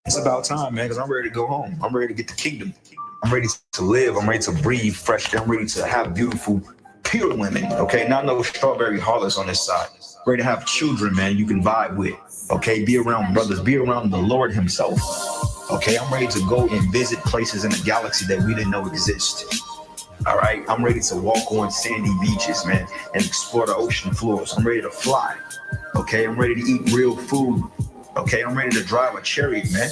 It's about time, man, because I'm ready to go home. I'm ready to get the kingdom. I'm ready to live. I'm ready to breathe fresh. I'm ready to have beautiful, pure women. Okay, not no strawberry harlots on this side. Ready to have children, man. You can vibe with. Okay, be around brothers. Be around the Lord Himself. Okay, I'm ready to go and visit places in the galaxy that we didn't know exist. All right, I'm ready to walk on sandy beaches, man, and explore the ocean floors. I'm ready to fly. Okay, I'm ready to eat real food. Okay, I'm ready to drive a chariot, man.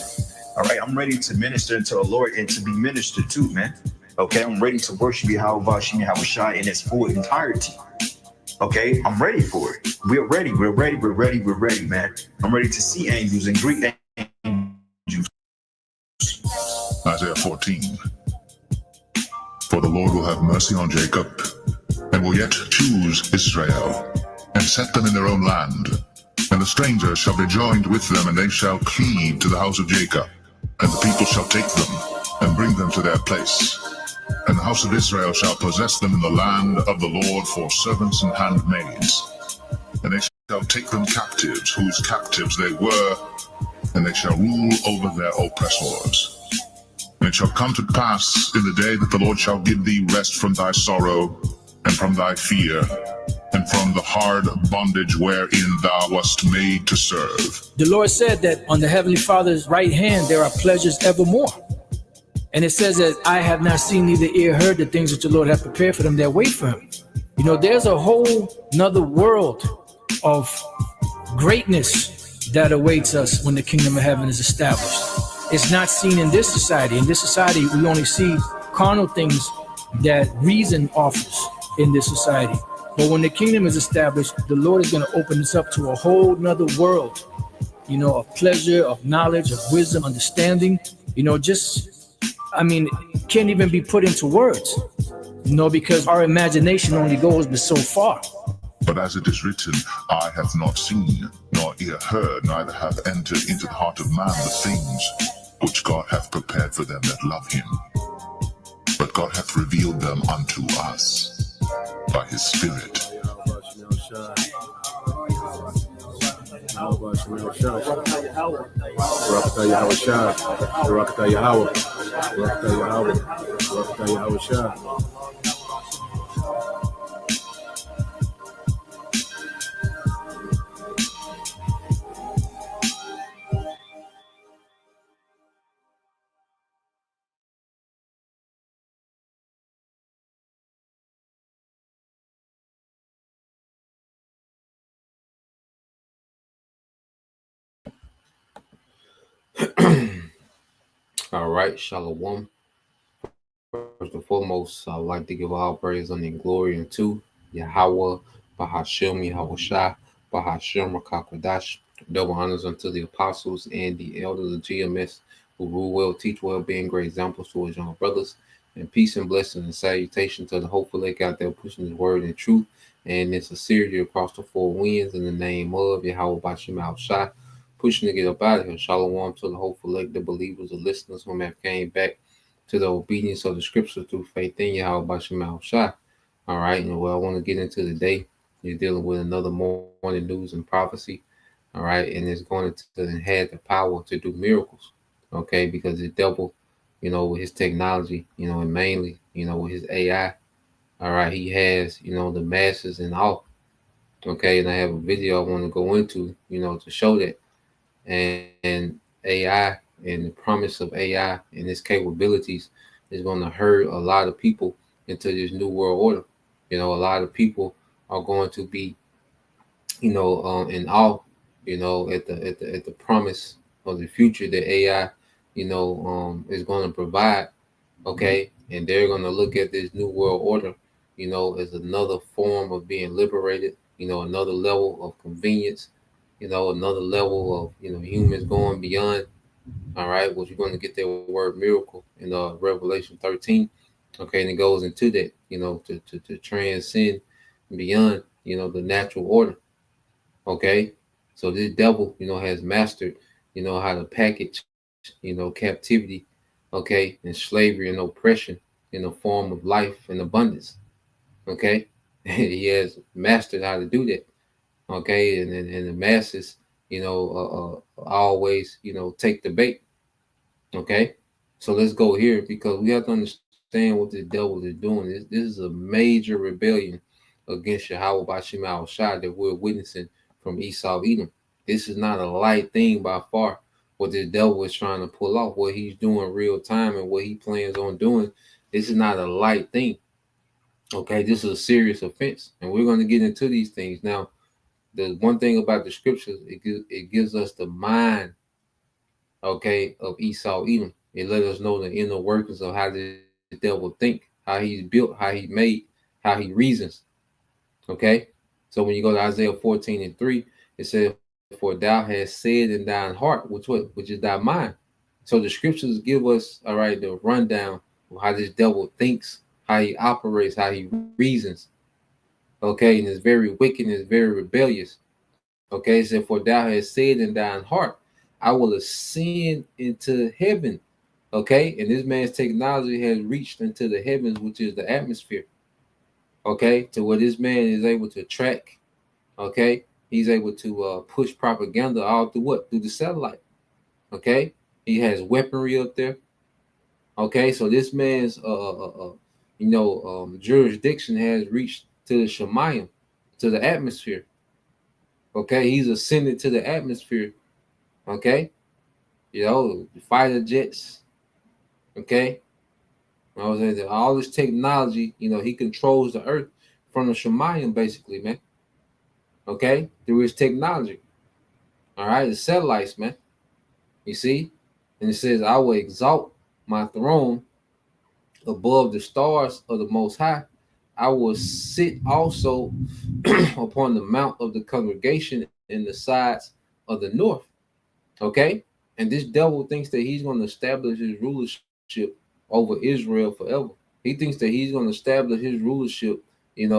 All right, I'm ready to minister to the Lord and to be ministered to, man. Okay, I'm ready to worship Yahweh Shem Yahushua in its full entirety. Okay, I'm ready for it. We're ready. We're ready. We're ready. We're ready, man. I'm ready to see angels and greet angels. Isaiah 14. For the Lord will have mercy on Jacob, and will yet choose Israel, and set them in their own land. And the strangers shall be joined with them, and they shall cleave to the house of Jacob. And the people shall take them, and bring them to their place. And the house of Israel shall possess them in the land of the Lord for servants and handmaids. And they shall take them captives, whose captives they were, and they shall rule over their oppressors. And it shall come to pass in the day that the Lord shall give thee rest from thy sorrow, and from thy fear, and from the hard bondage wherein thou wast made to serve. The Lord said that on the Heavenly Father's right hand there are pleasures evermore. And it says that I have not seen, neither ear heard the things that the Lord hath prepared for them that wait for Him. You know, there's a whole nother world of greatness that awaits us when the kingdom of heaven is established. It's not seen in this society. In this society, we only see carnal things that reason offers in this society. But when the kingdom is established, the Lord is going to open us up to a whole nother world, you know, of pleasure, of knowledge, of wisdom, understanding, you know, it can't even be put into words, you know, because our imagination only goes but so far. But as it is written, eye hath not seen, nor ear heard, neither hath entered into the heart of man the things which God hath prepared for them that love Him. But God hath revealed them unto us by His Spirit. All right, Shalom. First and foremost, I'd like to give all praise and glory unto Yahweh, Bahashem, Yahushua, Bahashem, Rakakwadash. Double honors unto the apostles and the elders of GMS who rule well, teach well, being great examples to his young brothers. And peace and blessing and salutation to the hopeful lake out there pushing his word and truth and in sincerity across the four winds in the name of Yahweh, Bahashem, Yahushua. Pushing to get up out of here. Shalom to the hopeful elect, the believers, the listeners who have came back to the obedience of the scripture through faith in Yahweh Bashem Shah. All right, and what I want to get into today, you're dealing with another morning news and prophecy. All right, and it's going to have the power to do miracles. Okay, because the devil, you know, with his technology, you know, and mainly, you know, with his AI. All right, he has, you know, the masses and all. Okay, and I have a video I want to go into, you know, to show that. And AI and the promise of AI and its capabilities is going to herd a lot of people into this new world order. You know, a lot of people are going to be, you know, in awe, you know, at the promise of the future that AI, you know, is going to provide. Okay, and they're going to look at this new world order, you know, as another form of being liberated. You know, another level of convenience. You know, another level of, you know, humans going beyond. All right, well, you're going to get that word miracle in Revelation 13. Okay, and it goes into that, you know, to transcend beyond, you know, the natural order. Okay, so this devil, you know, has mastered, you know, how to package, you know, captivity, okay, and slavery and oppression in the form of life and abundance. Okay, he has mastered how to do that. Okay, and the masses, you know, always, you know, take the bait. Okay, so let's go here because we have to understand what the devil is doing. This is a major rebellion against Yahweh Bashim al Shah that we're witnessing from Esau Edom. This is not a light thing by far. What the devil is trying to pull off, what he's doing real time, and what he plans on doing. This is not a light thing. Okay, this is a serious offense, and we're going to get into these things now. The one thing about the scriptures, it gives us the mind, okay, of Esau Edom. It let us know the inner workings of how the devil think, how he's built, how he made, how he reasons. Okay, so when you go to Isaiah 14:3, it says, "For thou hast said in thine heart, which is thy mind." So the scriptures give us, all right, the rundown of how this devil thinks, how he operates, how he reasons. Okay, and it's very wicked and it's very rebellious. Okay, it said, "For thou hast said in thine heart, I will ascend into heaven." Okay, and this man's technology has reached into the heavens, which is the atmosphere. Okay, to where this man is able to track. Okay, he's able to push propaganda all through what? Through the satellite. Okay, he has weaponry up there. Okay, so this man's jurisdiction has reached to the Shemayim, to the atmosphere. Okay, he's ascended to the atmosphere. Okay, fighter jets. Okay, I was saying that all this technology, he controls the earth from the Shemayim, basically, man. Okay, through his technology. All right, the satellites, man. You see, and it says, "I will exalt my throne above the stars of the Most High. I will sit also upon the mount of the congregation in the sides of the north." Okay, and this devil thinks that he's going to establish his rulership over Israel forever. He thinks that he's going to establish his rulership, and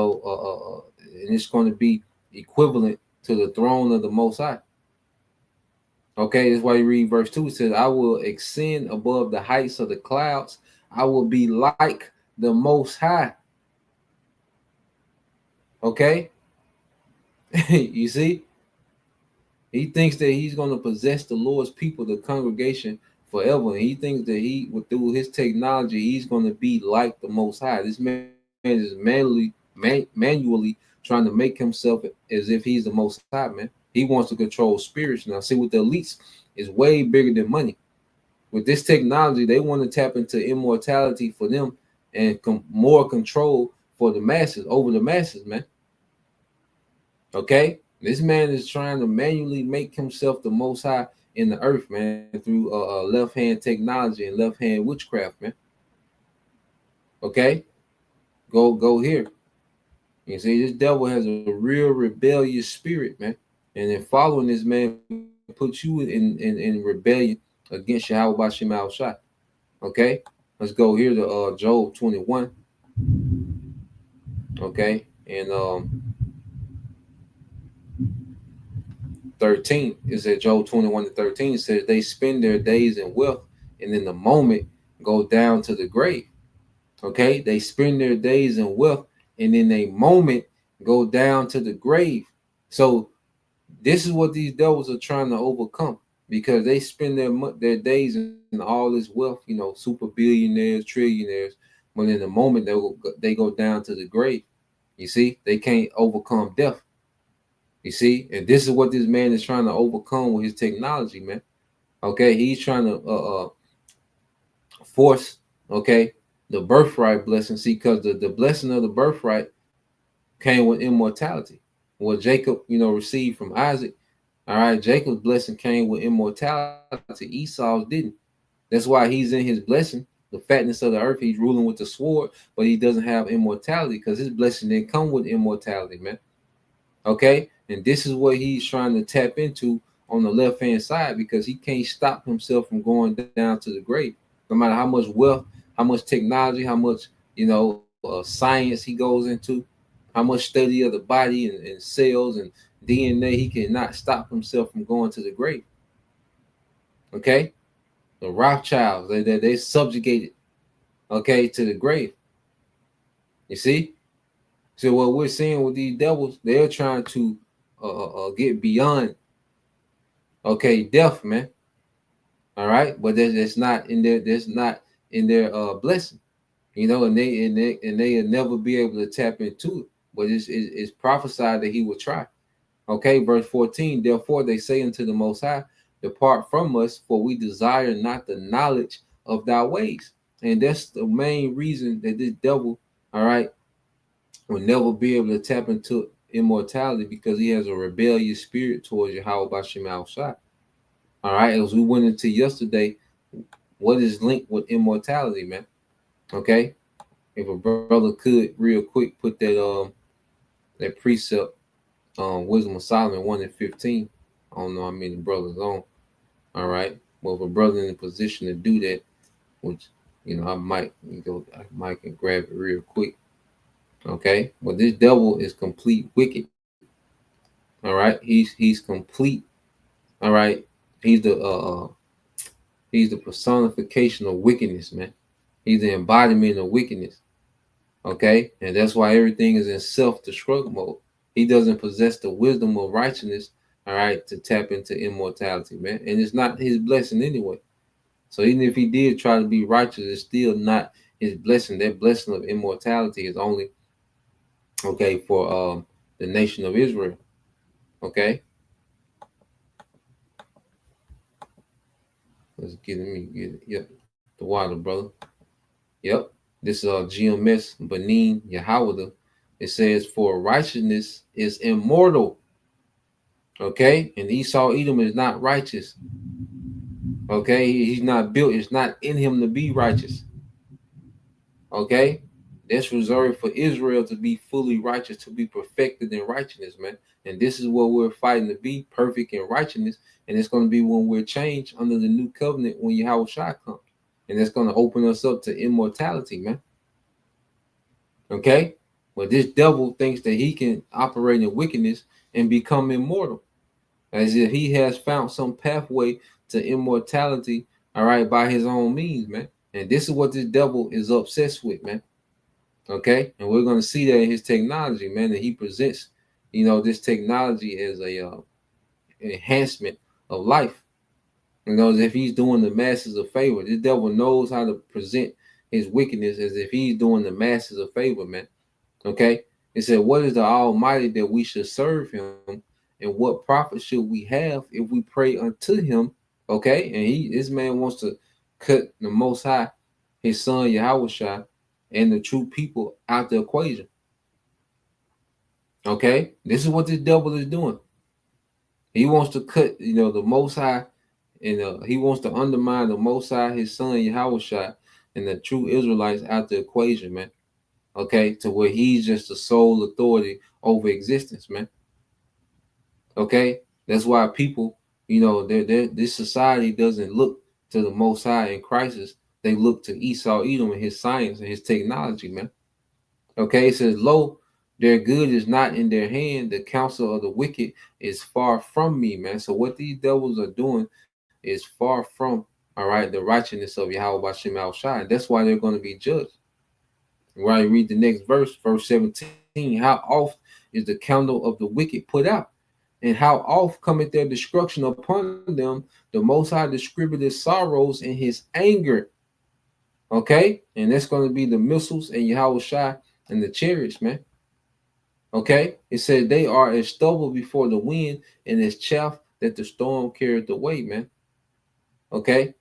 it's going to be equivalent to the throne of the Most High. Okay, that's why you read verse 2. It says, "I will ascend above the heights of the clouds. I will be like the Most High." Okay, you see, he thinks that he's going to possess the Lord's people, the congregation, forever. And he thinks that through his technology, he's going to be like the Most High. This man is manually trying to make himself as if he's the Most High, man. He wants to control spirits. Now, see, with the elites, is way bigger than money. With this technology, they want to tap into immortality for them and more control for the masses, over the masses, man. Okay, this man is trying to manually make himself the Most High in the earth, man, through left hand technology and left hand witchcraft, man. Okay, go here. You see, this devil has a real rebellious spirit, man, and then following this man puts you in rebellion against Yahweh Bashim al Shah. Okay, let's go here to Job 21. Okay, and 13 is that Job 21-13 says they spend their days in wealth and in the moment go down to the grave. Okay, they spend their days in wealth and in a moment go down to the grave. So this is what these devils are trying to overcome, because they spend their days in all this wealth, super billionaires, trillionaires, but in the moment they go down to the grave. You see, they can't overcome death. You see, and this is what this man is trying to overcome with his technology, man. Okay, he's trying to force, okay, the birthright blessing. See, because the blessing of the birthright came with immortality. What Jacob, received from Isaac. All right, Jacob's blessing came with immortality. Esau's didn't. That's why he's in his blessing, the fatness of the earth. He's ruling with the sword, but he doesn't have immortality because his blessing didn't come with immortality, man. Okay, and this is what he's trying to tap into on the left hand side, because he can't stop himself from going down to the grave. No matter how much wealth, how much technology, how much science he goes into, how much study of the body and cells and DNA, he cannot stop himself from going to the grave. Okay, the Rothschilds, they subjugated, okay, to the grave. You see. So what we're seeing with these devils, they're trying to get beyond, okay, death, man. All right, but that's not in their blessing, you know, and they'll never be able to tap into it. But it's prophesied that he will try. Okay, verse 14. Therefore they say unto the Most High, depart from us, for we desire not the knowledge of thy ways. And that's the main reason that this devil, all right, will never be able to tap into immortality, because he has a rebellious spirit towards Yahweh Bashim Al Shai. All right, as we went into yesterday, what is linked with immortality, man? Okay, if a brother could real quick put that precept, Wisdom of Solomon 1:15. I don't know how many brothers on. All right, well, if a brother in a position to do that, which I might can grab it real quick. Okay, well, this devil is complete wicked. All right, he's complete. All right, he's the personification of wickedness, man. He's the embodiment of wickedness. Okay, and that's why everything is in self-destruct mode. He doesn't possess the wisdom of righteousness, all right, to tap into immortality, man. And it's not his blessing anyway. So even if he did try to be righteous, it's still not his blessing. That blessing of immortality is only okay for the nation of Israel. Okay, let me get it. Yep, the water, brother. Yep, this is GMS Benin Yahweh. It says, for righteousness is immortal. Okay, and Esau Edom is not righteous. Okay, he's not built. It's not in him to be righteous. Okay, that's reserved for Israel to be fully righteous, to be perfected in righteousness, man. And this is what we're fighting to be, perfect in righteousness. And it's going to be when we're changed under the new covenant, when Yahweh Shai comes, and that's going to open us up to immortality, man. Okay, well, this devil thinks that he can operate in wickedness and become immortal, as if he has found some pathway to immortality, all right, by his own means, man. And this is what this devil is obsessed with, man. Okay, and we're going to see that in his technology, man. And he presents, this technology as a enhancement of life. As if he's doing the masses a favor. This devil knows how to present his wickedness as if he's doing the masses a favor, man. Okay, it said, what is the Almighty that we should serve him? And what profit should we have if we pray unto him? Okay, and this man wants to cut the Most High, his son Yahweh Shai, and the true people out the equation. Okay, this is what this devil is doing. He wants to cut, the Most High, and he wants to undermine the Most High, his son Yahweh Shai, and the true Israelites out the equation, man. Okay, to where he's just the sole authority over existence, man. Okay, that's why people, this society doesn't look to the Most High in crisis. They look to Esau Edom and his science and his technology, man. Okay, it says, lo, their good is not in their hand. The counsel of the wicked is far from me, man. So what these devils are doing is far from, all right, the righteousness of Yahweh Bashim Al Shai. That's why they're going to be judged. Right, read the next verse, verse 17. How oft is the candle of the wicked put out? And how oft cometh their destruction upon them? The Most High distributed sorrows in his anger. Okay, and that's going to be the missiles and Yahweh Shai and the chariots, man. Okay, it said they are as stubble before the wind and as chaff that the storm carried away, man. Okay,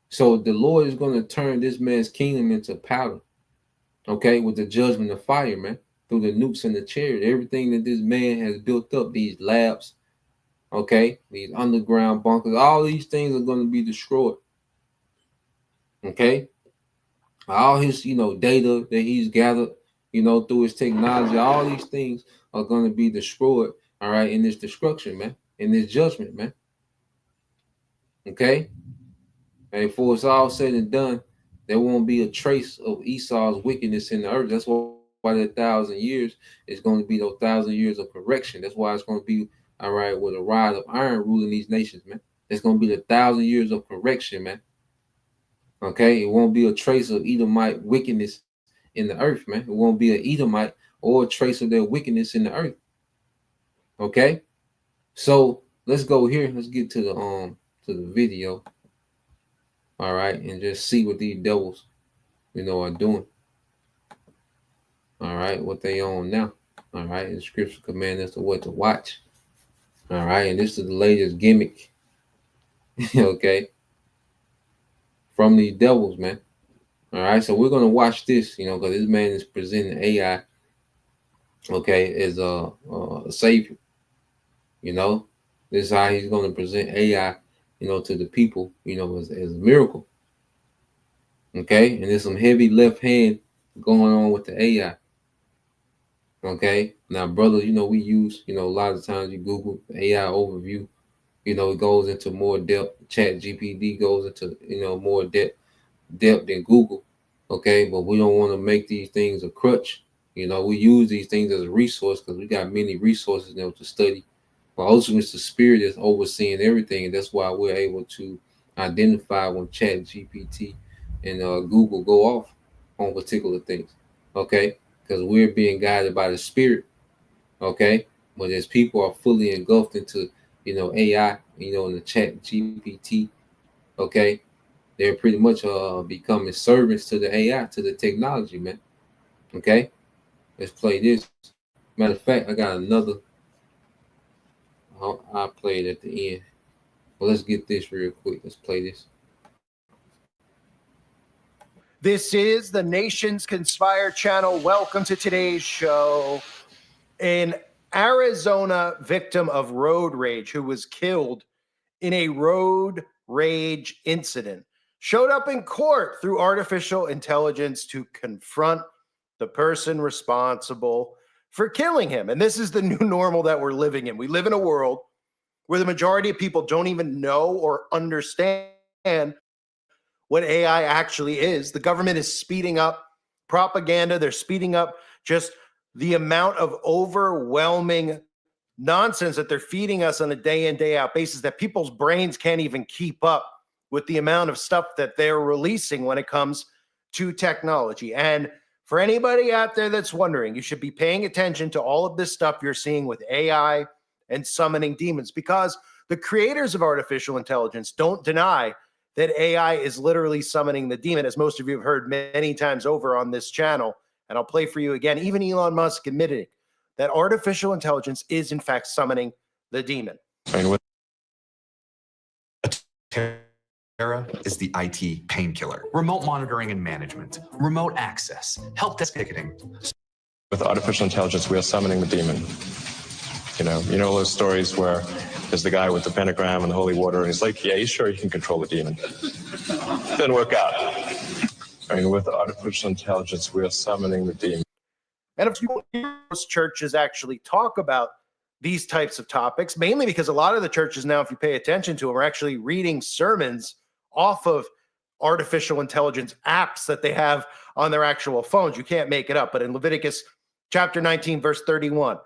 so the Lord is going to turn this man's kingdom into powder. Okay, with the judgment of fire, man, through the nukes and the chariot, everything that this man has built up, these labs, okay, these underground bunkers, all these things are going to be destroyed. Okay, all his, data that he's gathered, through his technology, all these things are going to be destroyed, all right, in this destruction, man, in this judgment, man. Okay, and before it's all said and done, there won't be a trace of Esau's wickedness in the earth. That's why that 1,000 years is going to be those 1,000 years of correction. That's why it's going to be, all right, with a rod of iron ruling these nations, man. It's going to be the 1,000 years of correction, man. Okay, it won't be a trace of Edomite wickedness in the earth, man. It won't be an Edomite or a trace of their wickedness in the earth. Okay, so let's go here. Let's get to the video. all right, and just see what these devils, are doing. All right, what they on now. All right, the scripture command us to what to watch. All right, and this is the latest gimmick, okay, from these devils, man. All right, so we're gonna watch this, because this man is presenting AI, okay, as a savior. This is how he's gonna present AI, to the people, as a miracle. Okay, and there's some heavy left hand going on with the AI. Okay, now, brother, we use, a lot of times you Google AI overview, it goes into more depth. Chat GPT goes into, more depth than Google. Okay, but we don't want to make these things a crutch. We use these things as a resource because we got many resources now to study. But ultimately, it's the spirit that's overseeing everything, and that's why we're able to identify when Chat GPT and Google go off on particular things. Okay, because we're being guided by the spirit. Okay, but as people are fully engulfed into, AI, in the Chat GPT. Okay, they're pretty much becoming servants to the AI, to the technology, man. Okay, let's play this. Matter of fact, I got another. I'll play it at the end. But let's get this real quick. Let's play this. This is the Nations Conspire channel. Welcome to today's show. An Arizona victim of road rage who was killed in a road rage incident showed up in court through artificial intelligence to confront the person responsible for killing him. And this is the new normal that we're living in. We live in a world where the majority of people don't even know or understand what AI actually is. The government is speeding up propaganda. They're speeding up just the amount of overwhelming nonsense that they're feeding us on a day in, day out basis that people's brains can't even keep up with the amount of stuff that they're releasing when it comes to technology. And for anybody out there that's wondering, you should be paying attention to all of this stuff you're seeing with AI and summoning demons, because the creators of artificial intelligence don't deny that AI is literally summoning the demon, as most of you have heard many times over on this channel. And I'll play for you again. Even Elon Musk admitted that artificial intelligence is in fact summoning the demon. Era is the IT painkiller. Remote monitoring and management, remote access, help desk ticketing. With artificial intelligence, we are summoning the demon. You know those stories where there's the guy with the pentagram and the holy water, and he's like, yeah, he's sure he can control the demon. Didn't work out. With artificial intelligence, we are summoning the demon. And if you hear most churches actually talk about these types of topics, mainly because a lot of the churches now, if you pay attention to them, are actually reading sermons off of artificial intelligence apps that they have on their actual phones. You can't make it up. But in Leviticus chapter 19, verse 31,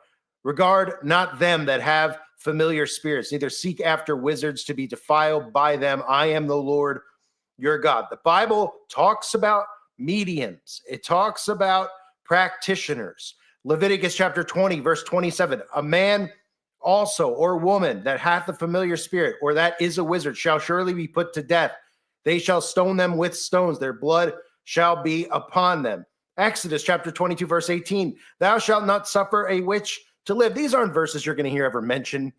regard not them that have familiar spirits, neither seek after wizards to be defiled by them. I am the Lord your God. The Bible talks about mediums. It talks about practitioners. Leviticus chapter 20, verse 27, a man also or woman that hath a familiar spirit, or that is a wizard, shall surely be put to death. They shall stone them with stones. Their blood shall be upon them. Exodus chapter 22, verse 18, thou shalt not suffer a witch to live. These aren't verses you're going to hear ever mentioned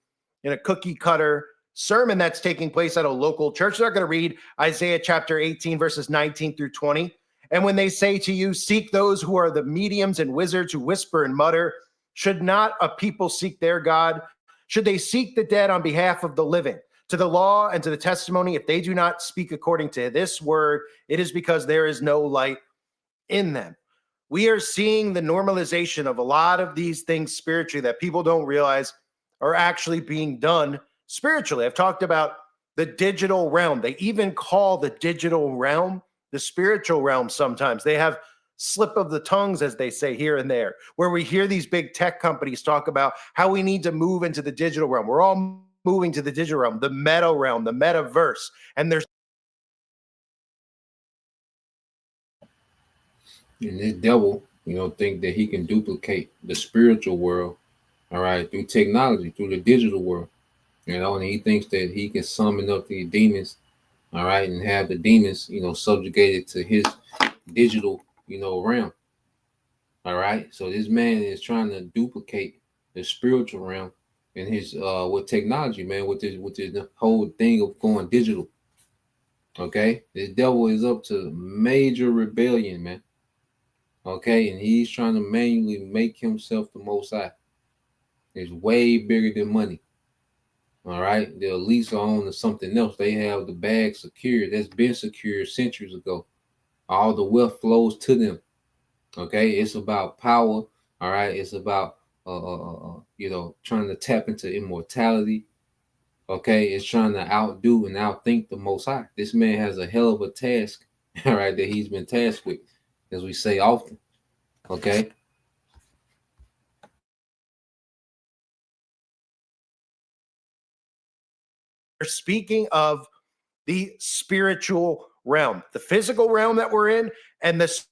in a cookie cutter sermon that's taking place at a local church. They're not going to read Isaiah chapter 18, verses 19 through 20. And when they say to you, seek those who are the mediums and wizards who whisper and mutter, should not a people seek their God? Should they seek the dead on behalf of the living? To the law and to the testimony, if they do not speak according to this word, it is because there is no light in them. We are seeing the normalization of a lot of these things spiritually that people don't realize are actually being done spiritually. I've talked about the digital realm. They even call the digital realm the spiritual realm sometimes. They have slip of the tongues, as they say here and there, where we hear these big tech companies talk about how we need to move into the digital realm. We're all moving to the digital realm, the meta realm, the metaverse. And there's And this devil, think that he can duplicate the spiritual world, all right, through technology, through the digital world, and he thinks that he can summon up these demons, all right, and have the demons, subjugated to his digital, realm. All right. So this man is trying to duplicate the spiritual realm and his with technology, man, with this whole thing of going digital. Okay. This devil is up to major rebellion, man. Okay, and he's trying to manually make himself the most high. It's way bigger than money. All right. The elites are on to something else. They have the bag secured. That's been secured centuries ago. All the wealth flows to them. Okay, it's about power. All right, it's about trying to tap into immortality. Okay, it's trying to outdo and outthink the Most High. This man has a hell of a task, all right, that he's been tasked with, as we say often. Okay. Speaking of the spiritual realm, the physical realm that we're in, and the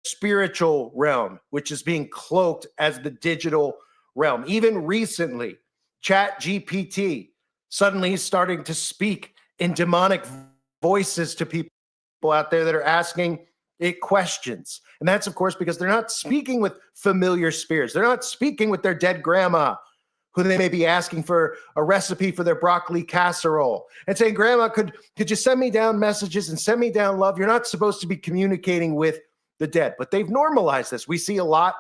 spiritual realm, which is being cloaked as the digital realm. Even recently, Chat GPT suddenly is starting to speak in demonic voices to people out there that are asking it questions. And that's, of course, because they're not speaking with familiar spirits. They're not speaking with their dead grandma, who they may be asking for a recipe for their broccoli casserole and saying, Grandma, could you send me down messages and send me down love? You're not supposed to be communicating with the dead, but they've normalized this. We see a lot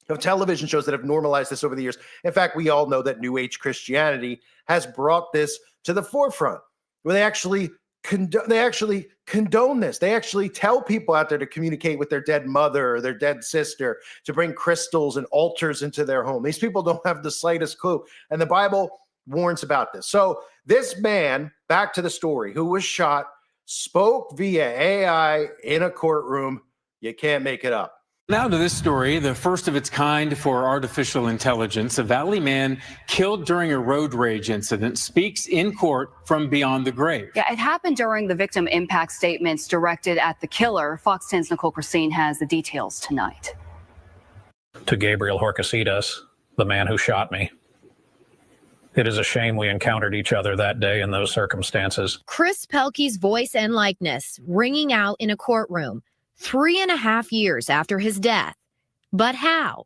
of television shows that have normalized this over the years. In fact, we all know that New Age Christianity has brought this to the forefront, where they actually condone this. They actually tell people out there to communicate with their dead mother or their dead sister, to bring crystals and altars into their home. These people don't have the slightest clue. And the Bible warns about this. So this man, back to the story, who was shot, spoke via AI in a courtroom. You can't make it up. Now to this story, the first of its kind for artificial intelligence. A Valley man killed during a road rage incident speaks in court from beyond the grave. Yeah, it happened during the victim impact statements directed at the killer. Fox 10's Nicole Christine has the details tonight. To Gabriel Horcasitas, the man who shot me. It is a shame we encountered each other that day in those circumstances. Chris Pelkey's voice and likeness ringing out in a courtroom 3.5 years after his death. But how?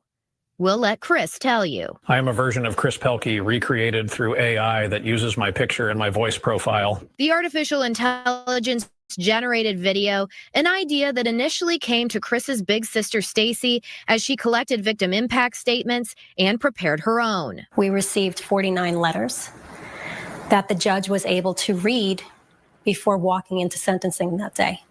We'll let Chris tell you. I am a version of Chris Pelkey recreated through AI that uses my picture and my voice profile. The artificial intelligence generated video, an idea that initially came to Chris's big sister Stacy as she collected victim impact statements and prepared her own. We received 49 letters that the judge was able to read before walking into sentencing that day.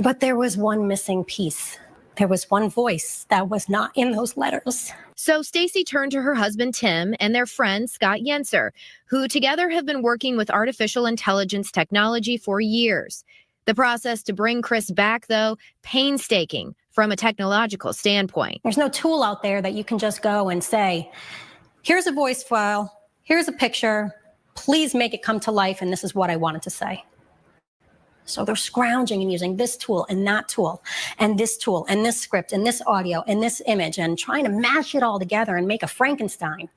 But there was one missing piece. There was one voice that was not in those letters. So Stacy turned to her husband, Tim, and their friend, Scott Yenser, who together have been working with artificial intelligence technology for years. The process to bring Chris back, though, painstaking from a technological standpoint. There's no tool out there that you can just go and say, here's a voice file, here's a picture, please make it come to life, and this is what I wanted to say. So they're scrounging and using this tool and that tool and this tool and this script and this audio and this image and trying to mash it all together and make a Frankenstein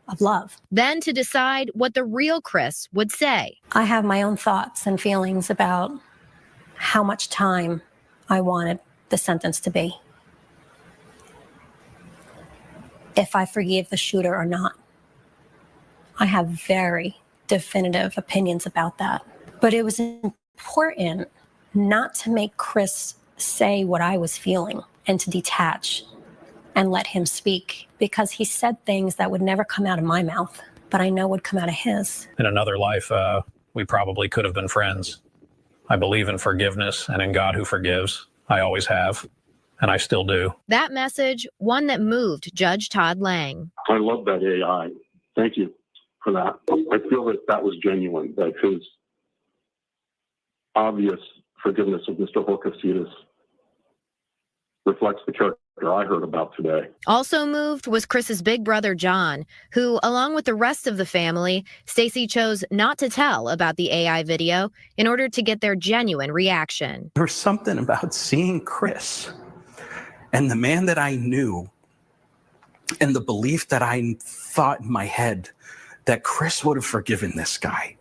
of love. Then to decide what the real Chris would say. I have my own thoughts and feelings about how much time I wanted the sentence to be. If I forgive the shooter or not. I have very definitive opinions about that. But it was important not to make Chris say what I was feeling and to detach and let him speak, because he said things that would never come out of my mouth, but I know would come out of his. In another life, we probably could have been friends. I believe in forgiveness and in God who forgives. I always have, and I still do. That message, one that moved Judge Todd Lang. I love that AI. Thank you for that. I feel that that was genuine, that his obvious forgiveness of Mr. Horcasitas reflects the character I heard about today. Also moved was Chris's big brother, John, who, along with the rest of the family, Stacy chose not to tell about the AI video in order to get their genuine reaction. There was something about seeing Chris and the man that I knew and the belief that I thought in my head that Chris would have forgiven this guy.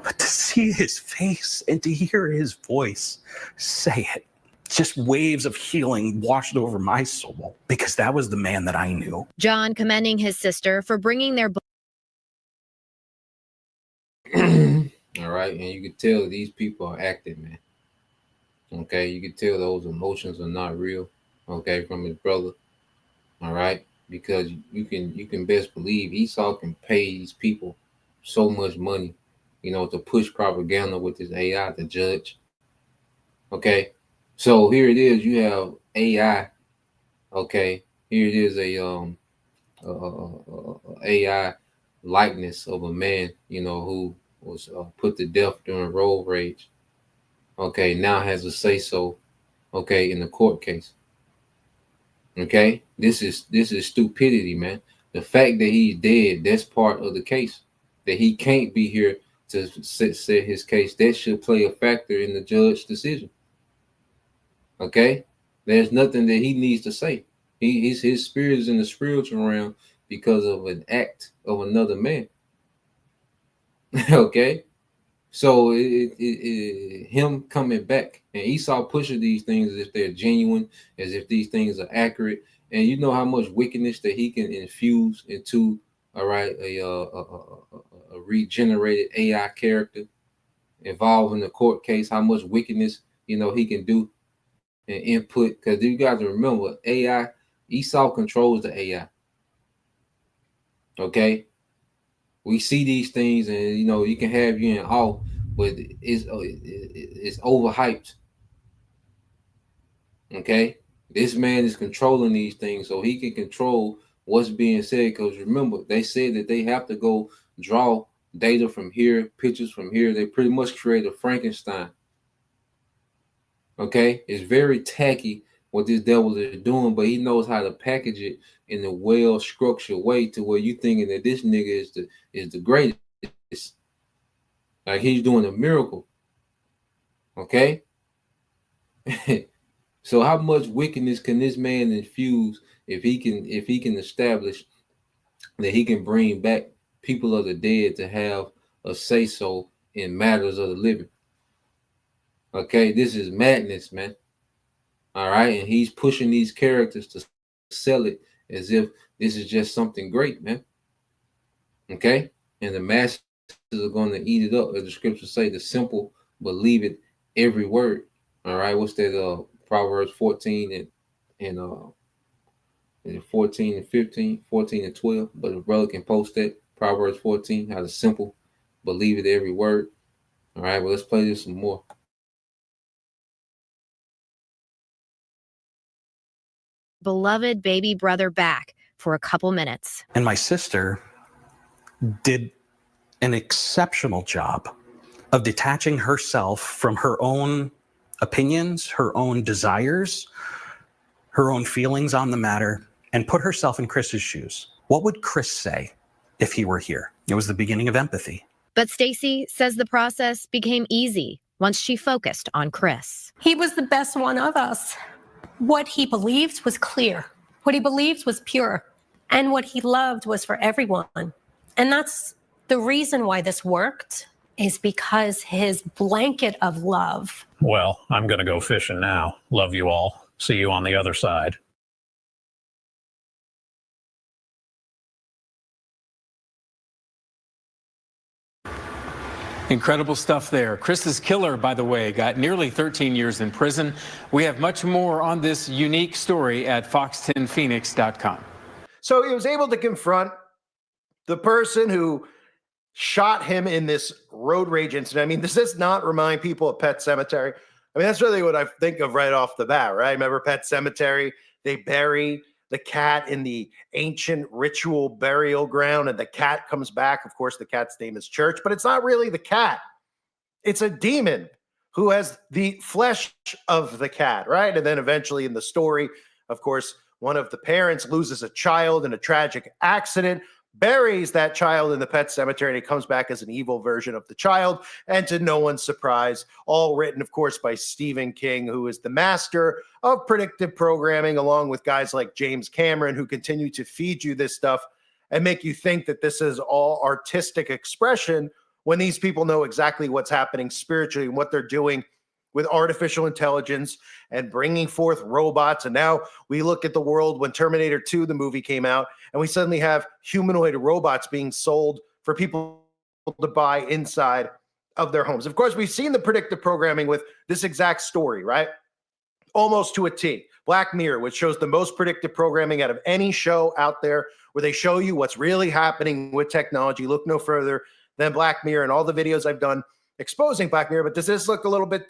But to see his face and to hear his voice say it, just waves of healing washed over my soul, because that was the man that I knew. John commending his sister for bringing their All right, and you can tell these people are acting, man. Okay, you can tell those emotions are not real. Okay, from his brother. All right, because you can best believe Esau can pay these people so much money, to push propaganda with his AI, the judge. Okay, so here it is. You have AI. Okay, here it is AI likeness of a man, who was put to death during road rage. Okay, now has a say so. Okay, in the court case. Okay, this is stupidity, man. The fact that he's dead, that's part of the case. That he can't be here to set his case, that should play a factor in the judge's decision. Okay, there's nothing that he needs to say. His spirit is in the spiritual realm because of an act of another man. Okay, so him coming back and Esau pushing these things as if they're genuine, as if these things are accurate, and you know how much wickedness that he can infuse into, all right, a regenerated AI character involved in the court case. How much wickedness he can do and input, because you guys remember AI. Esau controls the AI. Okay, we see these things, and you can have you in awe, but it's overhyped. Okay, this man is controlling these things, so he can control what's being said. Because remember, they said that they have to go draw data from here, pictures from here. They pretty much create a Frankenstein. Okay, it's very tacky what this devil is doing, but he knows how to package it in a well-structured way to where you thinking that this nigga is the greatest. Like he's doing a miracle. Okay. So how much wickedness can this man infuse if he can establish that he can bring back people of the dead to have a say so in matters of the living? Okay, this is madness, man. All right, and he's pushing these characters to sell it as if this is just something great, man. Okay, and the masses are going to eat it up, as the scriptures say. The simple believe it every word. All right, what's that? Proverbs 14 and 14 and 15, 14 and 12. But the brother can post that. Proverbs 14, how the simple believe it every word. All right, well, let's play this some more. beloved baby brother back for a couple minutes. And my sister did an exceptional job of detaching herself from her own opinions, her own desires, her own feelings on the matter, and put herself in Chris's shoes. What would Chris say if he were here? It was the beginning of empathy. But Stacy says the process became easy once she focused on Chris. He was the best one of us. What he believed was clear. What he believed was pure. And what he loved was for everyone. And that's the reason why this worked, is because his blanket of love. Well, I'm going to go fishing now. Love you all. See you on the other side. Incredible stuff there. Chris's killer, by the way, got nearly 13 years in prison. We have much more on this unique story at fox10phoenix.com. So he was able to confront the person who shot him in this road rage incident. I mean, does this not remind people of Pet Sematary? I mean, that's really what I think of right off the bat, right? Remember Pet Sematary? They bury the cat in the ancient ritual burial ground, and the cat comes back. Of course, the cat's name is Church, but it's not really the cat. It's a demon who has the flesh of the cat, right? And then eventually in the story, of course, one of the parents loses a child in a tragic accident, buries that child in the pet cemetery, and he comes back as an evil version of the child. And to no one's surprise, all written, of course, by Stephen King, who is the master of predictive programming, along with guys like James Cameron, who continue to feed you this stuff and make you think that this is all artistic expression, when these people know exactly what's happening spiritually and what they're doing with artificial intelligence and bringing forth robots. And now we look at the world when Terminator 2, the movie, came out, and we suddenly have humanoid robots being sold for people to buy inside of their homes. Of course, we've seen the predictive programming with this exact story, right? Almost to a T. Black Mirror, which shows the most predictive programming out of any show out there, where they show you what's really happening with technology. Look no further than Black Mirror and all the videos I've done exposing Black Mirror. But does this look a little bit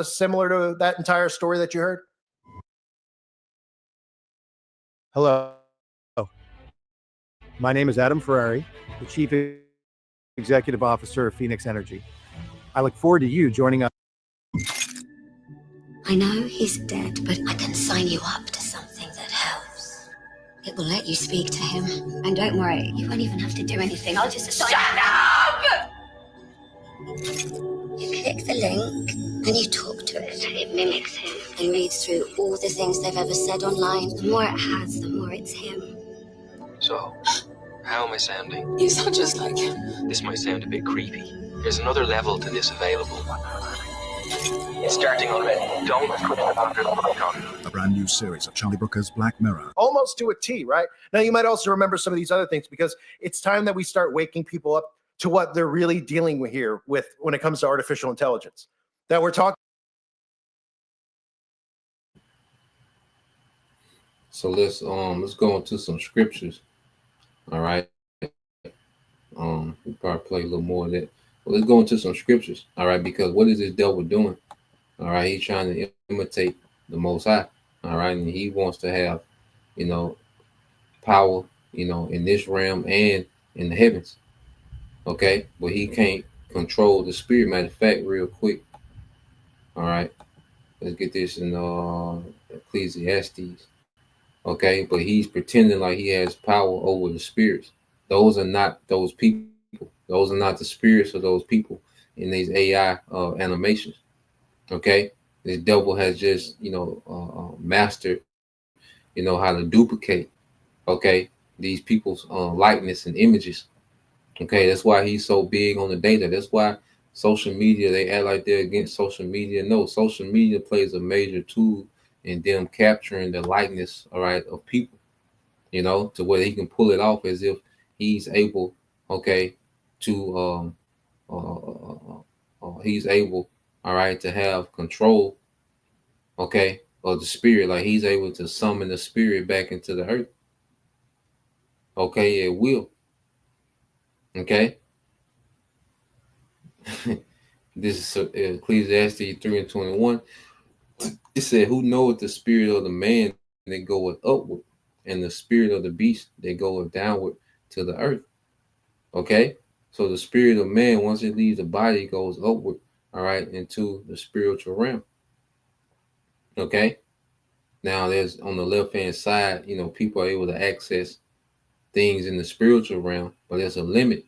similar to that entire story that you heard? Hello. My name is Adam Ferrari, the Chief Executive Officer of Phoenix Energy. I look forward to you joining us. I know he's dead, but I can sign you up to something that helps. It will let you speak to him. And don't worry, you won't even have to do anything. I'll just assign. Shut up! You click the link and you talk to it. It mimics him and reads through all the things they've ever said online. The more it has, the more it's him. So, how am I sounding? You sound just like him. This might sound a bit creepy. There's another level to this available. It's starting already. Don't put it under the microphone. A brand new series of Charlie Brooker's Black Mirror. Almost to a T, right? Now, you might also remember some of these other things, because it's time that we start waking people up to what they're really dealing with here with when it comes to artificial intelligence. That we're talking. So let's go into some scriptures. All right. We'll probably play a little more of that. But let's go into some scriptures. All right, because what is this devil doing? All right, he's trying to imitate the Most High. All right, and he wants to have, power, in this realm and in the heavens. Okay, but he can't control the spirit. Matter of fact, real quick. All right, let's get this in Ecclesiastes. Okay, but he's pretending like he has power over the spirits. Those are not those people. Those are not the spirits of those people in these AI animations. Okay, this devil has just mastered how to duplicate these people's likeness and images. Okay, that's why he's so big on the data. That's why social media, they act like they're against social media. No, social media plays a major tool in them capturing the likeness, all right, of people, to where he can pull it off as if he's able, to he's able, all right, to have control, of the spirit. Like he's able to summon the spirit back into the earth. Okay, it will. Okay. This is Ecclesiastes 3:21. It said, "Who knoweth the spirit of the man that goeth upward, and the spirit of the beast that goeth downward to the earth?" Okay, so the spirit of man, once it leaves the body, goes upward, all right, into the spiritual realm. Okay, now there's on the left hand side, people are able to access things in the spiritual realm, but there's a limit.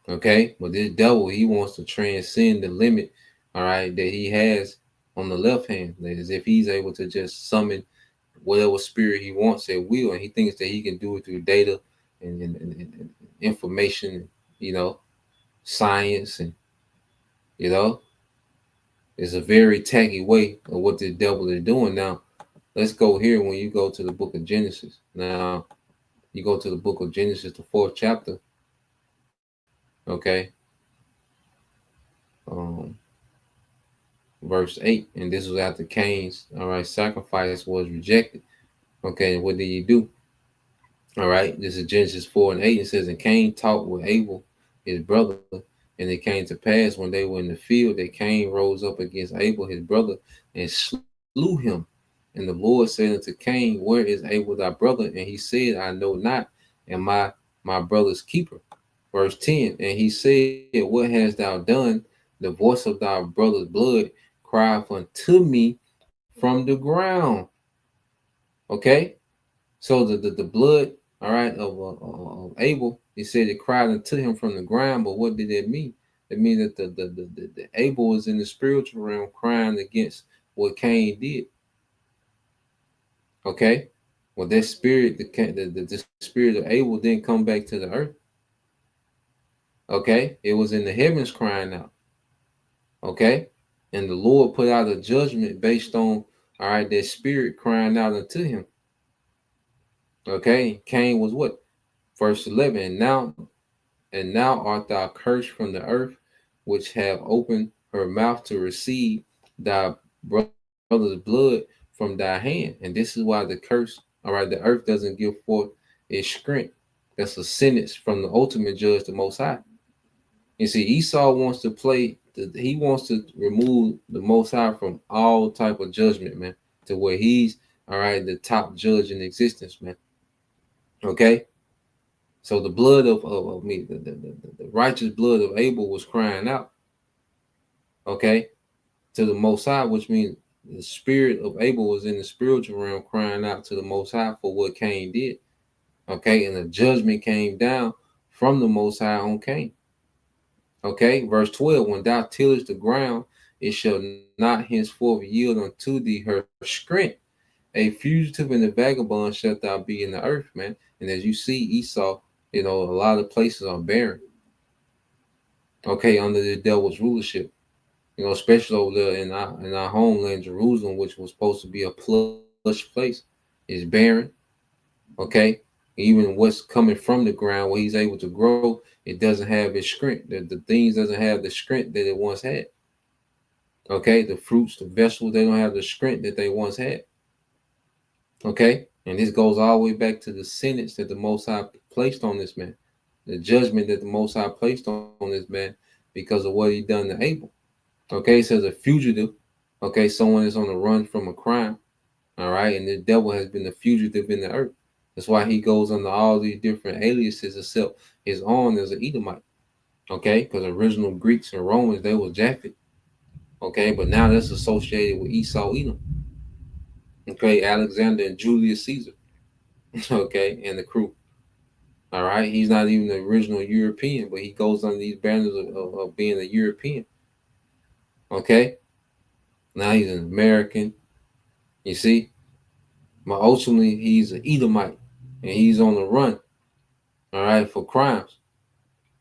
Okay, but this devil, he wants to transcend the limit, all right, that he has on the left hand, as if he's able to just summon whatever spirit he wants at will, and he thinks that he can do it through data and information, science, and it's a very tacky way of what the devil is doing. Now, let's go here. When you go to the book of Genesis, now you go to the book of Genesis, the 4th chapter. Okay. Verse 8, and this was after Cain's, all right, sacrifice was rejected. Okay, and what did he do? All right, this is Genesis 4:8. It says, "And Cain talked with Abel, his brother, and it came to pass when they were in the field that Cain rose up against Abel, his brother, and slew him. And the Lord said unto Cain, Where is Abel thy brother? And he said, I know not, and my brother's keeper." Verse 10, and he said, What hast thou done? The voice of thy brother's blood cried unto me from the ground. Okay, so the blood, all right, of Abel, he said it cried unto him from the ground. But what did it mean? It means that the Abel was in the spiritual realm crying against what Cain did. Okay, well, that spirit, the spirit of Abel didn't come back to the earth. Okay, it was in the heavens crying out. Okay, and the Lord put out a judgment based on, all right, that spirit crying out unto him. Okay, Cain was what? Verse 11, and now art thou cursed from the earth, which have opened her mouth to receive thy brother's blood from thy hand. And this is why the curse, all right, the earth doesn't give forth its strength. That's a sentence from the ultimate judge, the Most High. You see, Esau wants to he wants to remove the Most High from all type of judgment, man, to where he's, all right, the top judge in existence, man. Okay? So the blood of me, the righteous blood of Abel was crying out, okay, to the Most High, which means the spirit of Abel was in the spiritual realm crying out to the Most High for what Cain did, okay, and the judgment came down from the Most High on Cain. Okay, verse 12, when thou tillest the ground, it shall not henceforth yield unto thee her strength. A fugitive and a vagabond shalt thou be in the earth, man. And as you see, Esau, a lot of places are barren. Okay, under the devil's rulership. Especially over there in our homeland, Jerusalem, which was supposed to be a plush place, is barren. Okay, even what's coming from the ground where he's able to grow, it doesn't have its strength. The things doesn't have the strength that it once had. Okay, the fruits, the vegetables, they don't have the strength that they once had. Okay, and this goes all the way back to the sentence that the Most High placed on this man, the judgment that the Most High placed on this man because of what he done to Abel. Okay, it says a fugitive. Okay, someone is on the run from a crime. All right, and the devil has been a fugitive in the earth. That's why he goes under all these different aliases, except his own as an Edomite. Okay, because original Greeks and Romans, they was Japhet. Okay, but now that's associated with Esau, Edom. Okay, Alexander and Julius Caesar. Okay, and the crew. All right, he's not even the original European, but he goes under these banners of being a European. Okay, now he's an American. You see, but ultimately he's an Edomite, and he's on the run. All right, for crimes.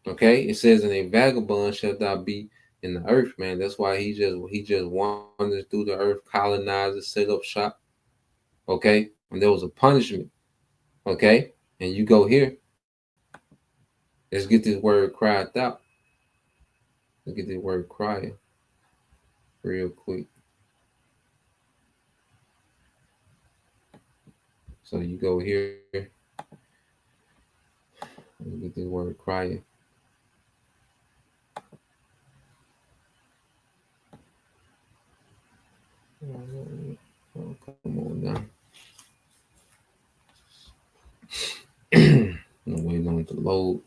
Okay, it says, "In a vagabond shalt thou be in the earth," man. That's why he just wanders through the earth, colonizes, set up shop. Okay, and there was a punishment. Okay, and you go here. Let's get this word cried out. Let's get this word crying real quick. So you go here. Let's get this word crying. Oh, come on now. I'm waiting on it to load.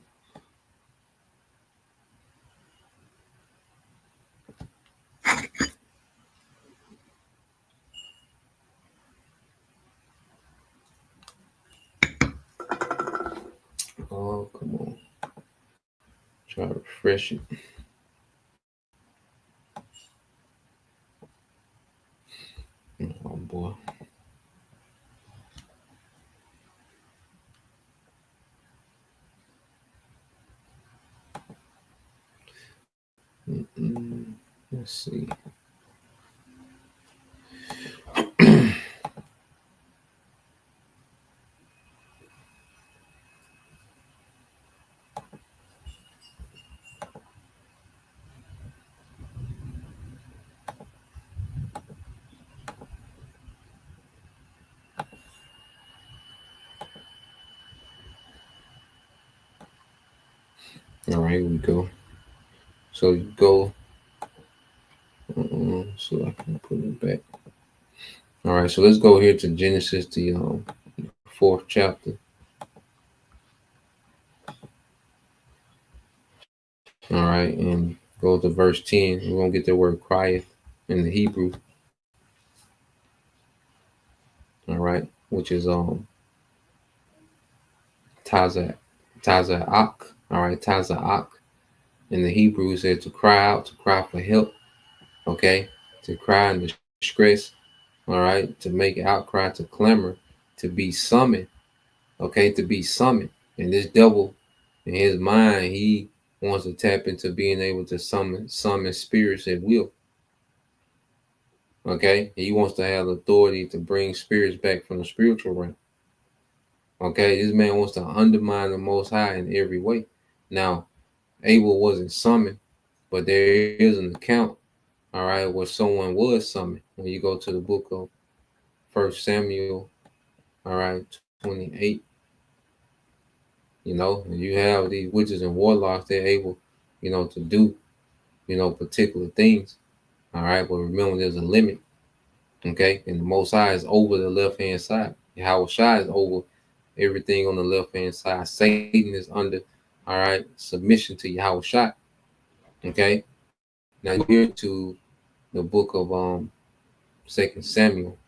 Oh, come on. Try to refresh it. Oh, boy. Let's see. All right, here we go. So you go. So I can put it back. All right, so let's go here to Genesis, the 4th chapter. All right, and go to verse 10. We're gonna get the word crieth in the Hebrew. All right, which is Taza'ak. All right, Taza'ak. In the Hebrew, it said to cry out, to cry for help. Okay, to cry in distress. All right, to make outcry, to clamor, to be summoned. Okay, to be summoned. And this devil, in his mind, he wants to tap into being able to summon spirits at will. Okay, he wants to have authority to bring spirits back from the spiritual realm. Okay, this man wants to undermine the Most High in every way. Now, Abel wasn't summoned, but there is an account, all right, where someone was summoned. When you go to the book of 1 Samuel, all right, 28, you know, and you have these witches and warlocks, they're able, you know, to do, you know, particular things, all right, but remember there's a limit, okay, and the Most High is over the left-hand side. Yahweh Shai is over everything on the left-hand side. Satan is under, all right, submission to Yahweh Shai, okay. Now you here to the book of 2 Samuel,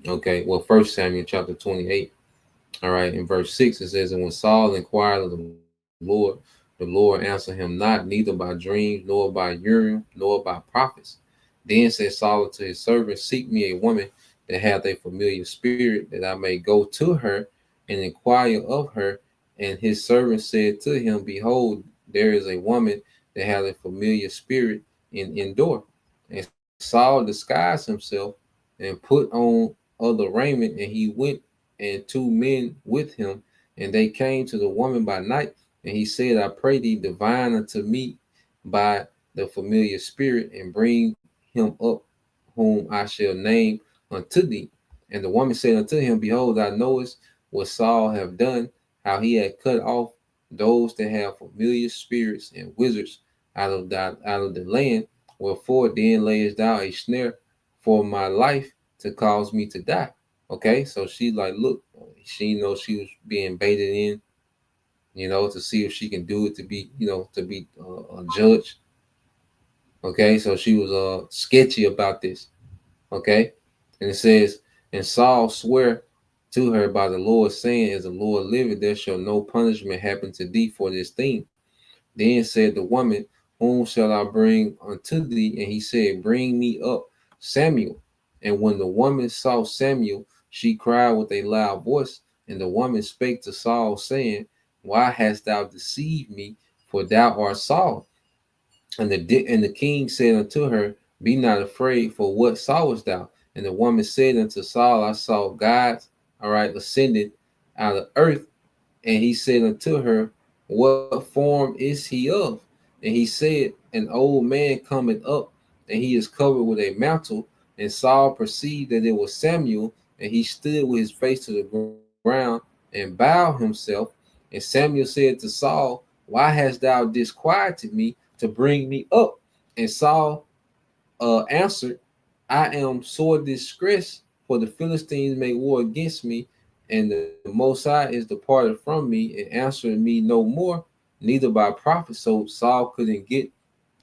okay, well, 1 Samuel chapter 28, all right, in verse 6 it says, and when Saul inquired of the Lord answered him not, neither by dreams, nor by Urim, nor by prophets. Then said Saul to his servant, seek me a woman that hath a familiar spirit, that I may go to her and inquire of her. And his servant said to him, behold, there is a woman that hath a familiar spirit in Endor. And Saul disguised himself and put on other raiment, and he went, and 2 men with him, and they came to the woman by night. And he said, I pray thee, divine unto me by the familiar spirit, and bring him up whom I shall name unto thee. And the woman said unto him, behold, thou knowest what Saul have done, how he had cut off those that have familiar spirits and wizards out of the land. Wherefore then layest thou a snare for my life to cause me to die. Okay, so she like, look, she knows she was being baited in, you know, to see if she can do it to be, you know, to be a judge. Okay, so she was sketchy about this. Okay, and it says, and Saul swear to her by the Lord, saying, as the Lord liveth, there shall no punishment happen to thee for this thing. Then said the woman, whom shall I bring unto thee? And he said, bring me up Samuel. And when the woman saw Samuel, she cried with a loud voice. And the woman spake to Saul, saying, why hast thou deceived me? For thou art Saul. And the king said unto her, be not afraid, for what sawest thou? And the woman said unto Saul, I saw God, all right, ascended out of earth. And he said unto her, what form is he of? And he said, an old man cometh up, and he is covered with a mantle. And Saul perceived that it was Samuel, and he stood with his face to the ground and bowed himself. And Samuel said to Saul, why hast thou disquieted me to bring me up? And Saul answered, I am sore distressed, for the Philistines make war against me, and the Most High is departed from me and answered me no more, neither by prophets. So Saul couldn't get,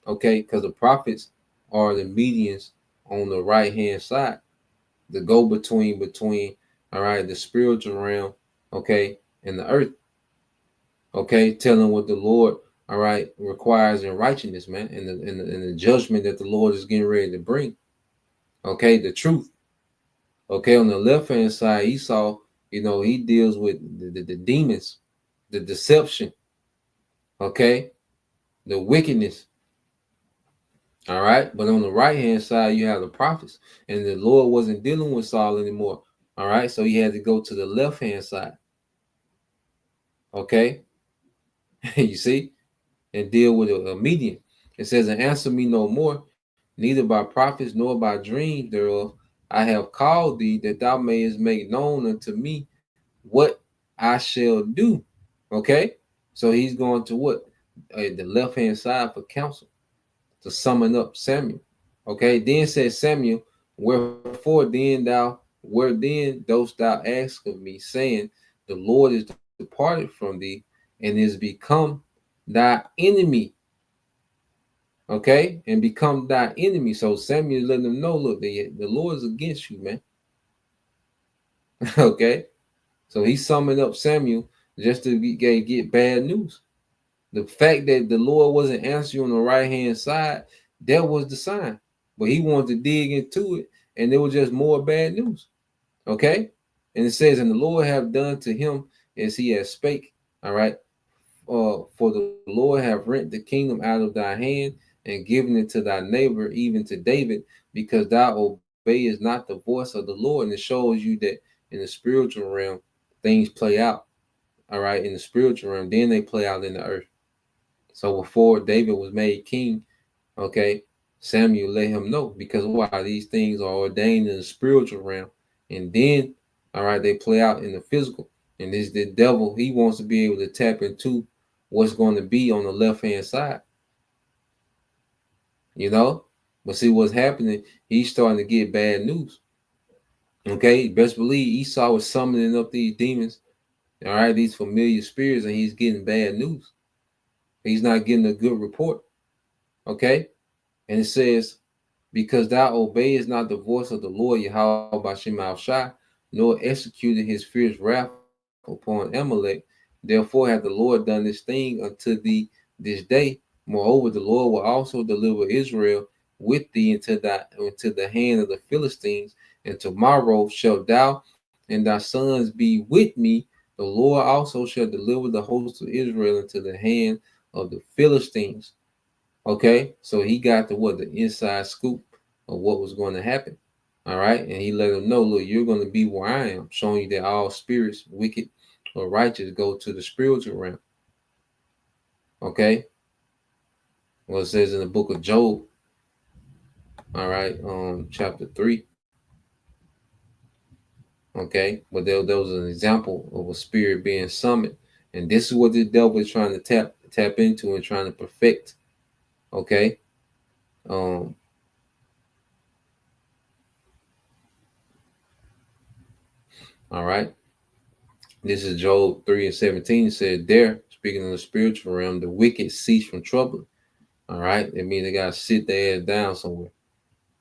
okay, because the prophets are the medians on the right hand side, the go between, all right, the spiritual realm, okay, and the earth, okay, telling what the Lord, all right, requires in righteousness, man, and the judgment that the Lord is getting ready to bring, okay, the truth. Okay, on the left hand side, Esau, you know, he deals with the demons, the deception, okay, the wickedness. All right, but on the right hand side, you have the prophets, and the Lord wasn't dealing with Saul anymore. All right, so he had to go to the left hand side. Okay, you see, and deal with a median. It says, and answer me no more, neither by prophets nor by dreams thereof. I have called thee that thou mayest make known unto me what I shall do. Okay, so he's going to what? The left hand side for counsel to summon up Samuel. Okay, then said Samuel, wherefore then dost thou ask of me, saying, the Lord is departed from thee and is become thy enemy. Okay, and become thy enemy. So Samuel letting them know, look, the Lord is against you, man. Okay, so he summoned up Samuel just to get bad news. The fact that the Lord wasn't answering on the right hand side, that was the sign. But he wanted to dig into it, and there was just more bad news. Okay, and it says, and the Lord have done to him as he has spake. All right, for the Lord have rent the kingdom out of thy hand and given it to thy neighbor, even to David, because thou obeyest not the voice of the Lord. And it shows you that in the spiritual realm, things play out. All right, in the spiritual realm, then they play out in the earth. So before David was made king, okay, Samuel let him know, because why? These things are ordained in the spiritual realm, and then, all right, they play out in the physical. And this the devil, he wants to be able to tap into what's going to be on the left hand side, you know. But see what's happening, he's starting to get bad news. Okay, best believe Esau was summoning up these demons, all right, these familiar spirits, and he's getting bad news. He's not getting a good report. Okay, and it says, because thou obeyest not the voice of the Lord Yahweh by Shai, nor executed his fierce wrath upon Amalek. Therefore hath the Lord done this thing unto thee this day. Moreover, the Lord will also deliver Israel with thee into the hand of the Philistines. And tomorrow shalt thou and thy sons be with me. The Lord also shall deliver the host of Israel into the hand of the Philistines. Okay, so he got the inside scoop of what was going to happen. All right, and he let them know, look, you're going to be where I am, showing you that all spirits, wicked or righteous, go to the spiritual realm. Okay, well, it says in the book of Job, all right, chapter 3. Okay, but there was an example of a spirit being summoned, and this is what the devil is trying to tap into and trying to perfect. Okay, all right. This is Job 3:17. It said, there, speaking of the spiritual realm, the wicked cease from trouble. All right. It means they gotta sit their ass down somewhere.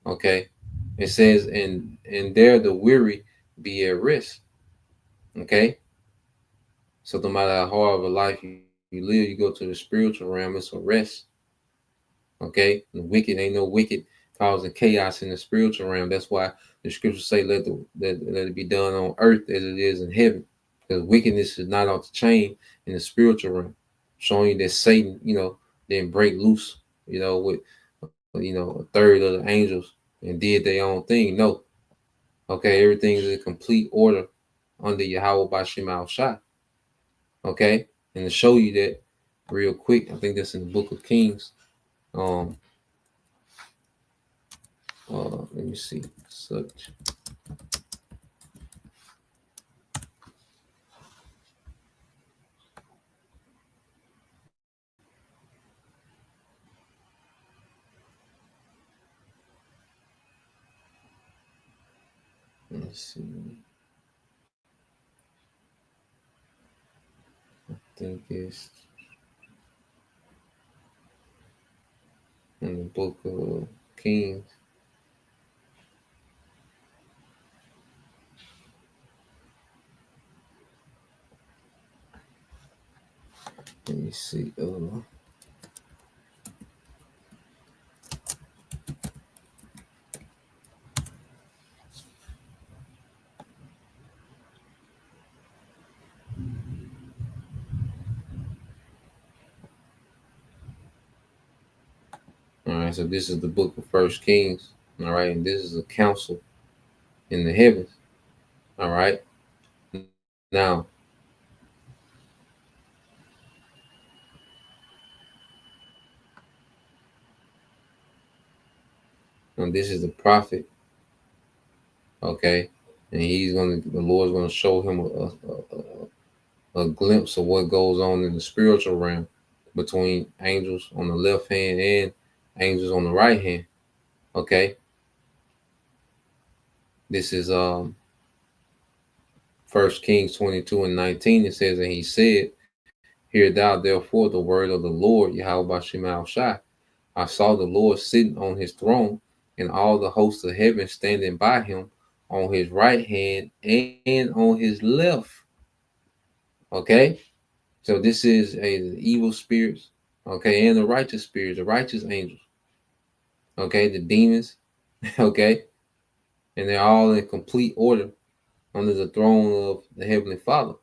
Okay. It says, and there the weary be at rest. Okay. So no matter how hard of a life you live, you go to the spiritual realm, it's a rest. Okay. The wicked ain't no wicked causing chaos in the spiritual realm. That's why the scriptures say let it be done on earth as it is in heaven. Because wickedness is not off the chain in the spiritual realm, showing you that Satan, didn't break loose, with a third of the angels and did their own thing. No. Okay, everything is in complete order under Yahweh Bashim Al Shai. Okay, and to show you that real quick, I think that's in the book of Kings. Let me see. Such. Let's see. I think it's in the book of Kings. Let me see. All right, so this is the book of First Kings. All right, and this is a council in the heavens. All right. Now, this is the prophet. Okay, and the Lord's gonna show him a glimpse of what goes on in the spiritual realm between angels on the left hand and angels on the right hand. Okay, this is First Kings 22:19. It says, and he said, hear thou therefore the word of the Lord Yahweh Bashim Al Shai. I saw the Lord sitting on his throne, and all the hosts of heaven standing by him on his right hand and on his left. Okay, so this is the evil spirits, okay, and the righteous spirits, the righteous angels, okay, the demons, okay, and they're all in complete order under the throne of the Heavenly Father.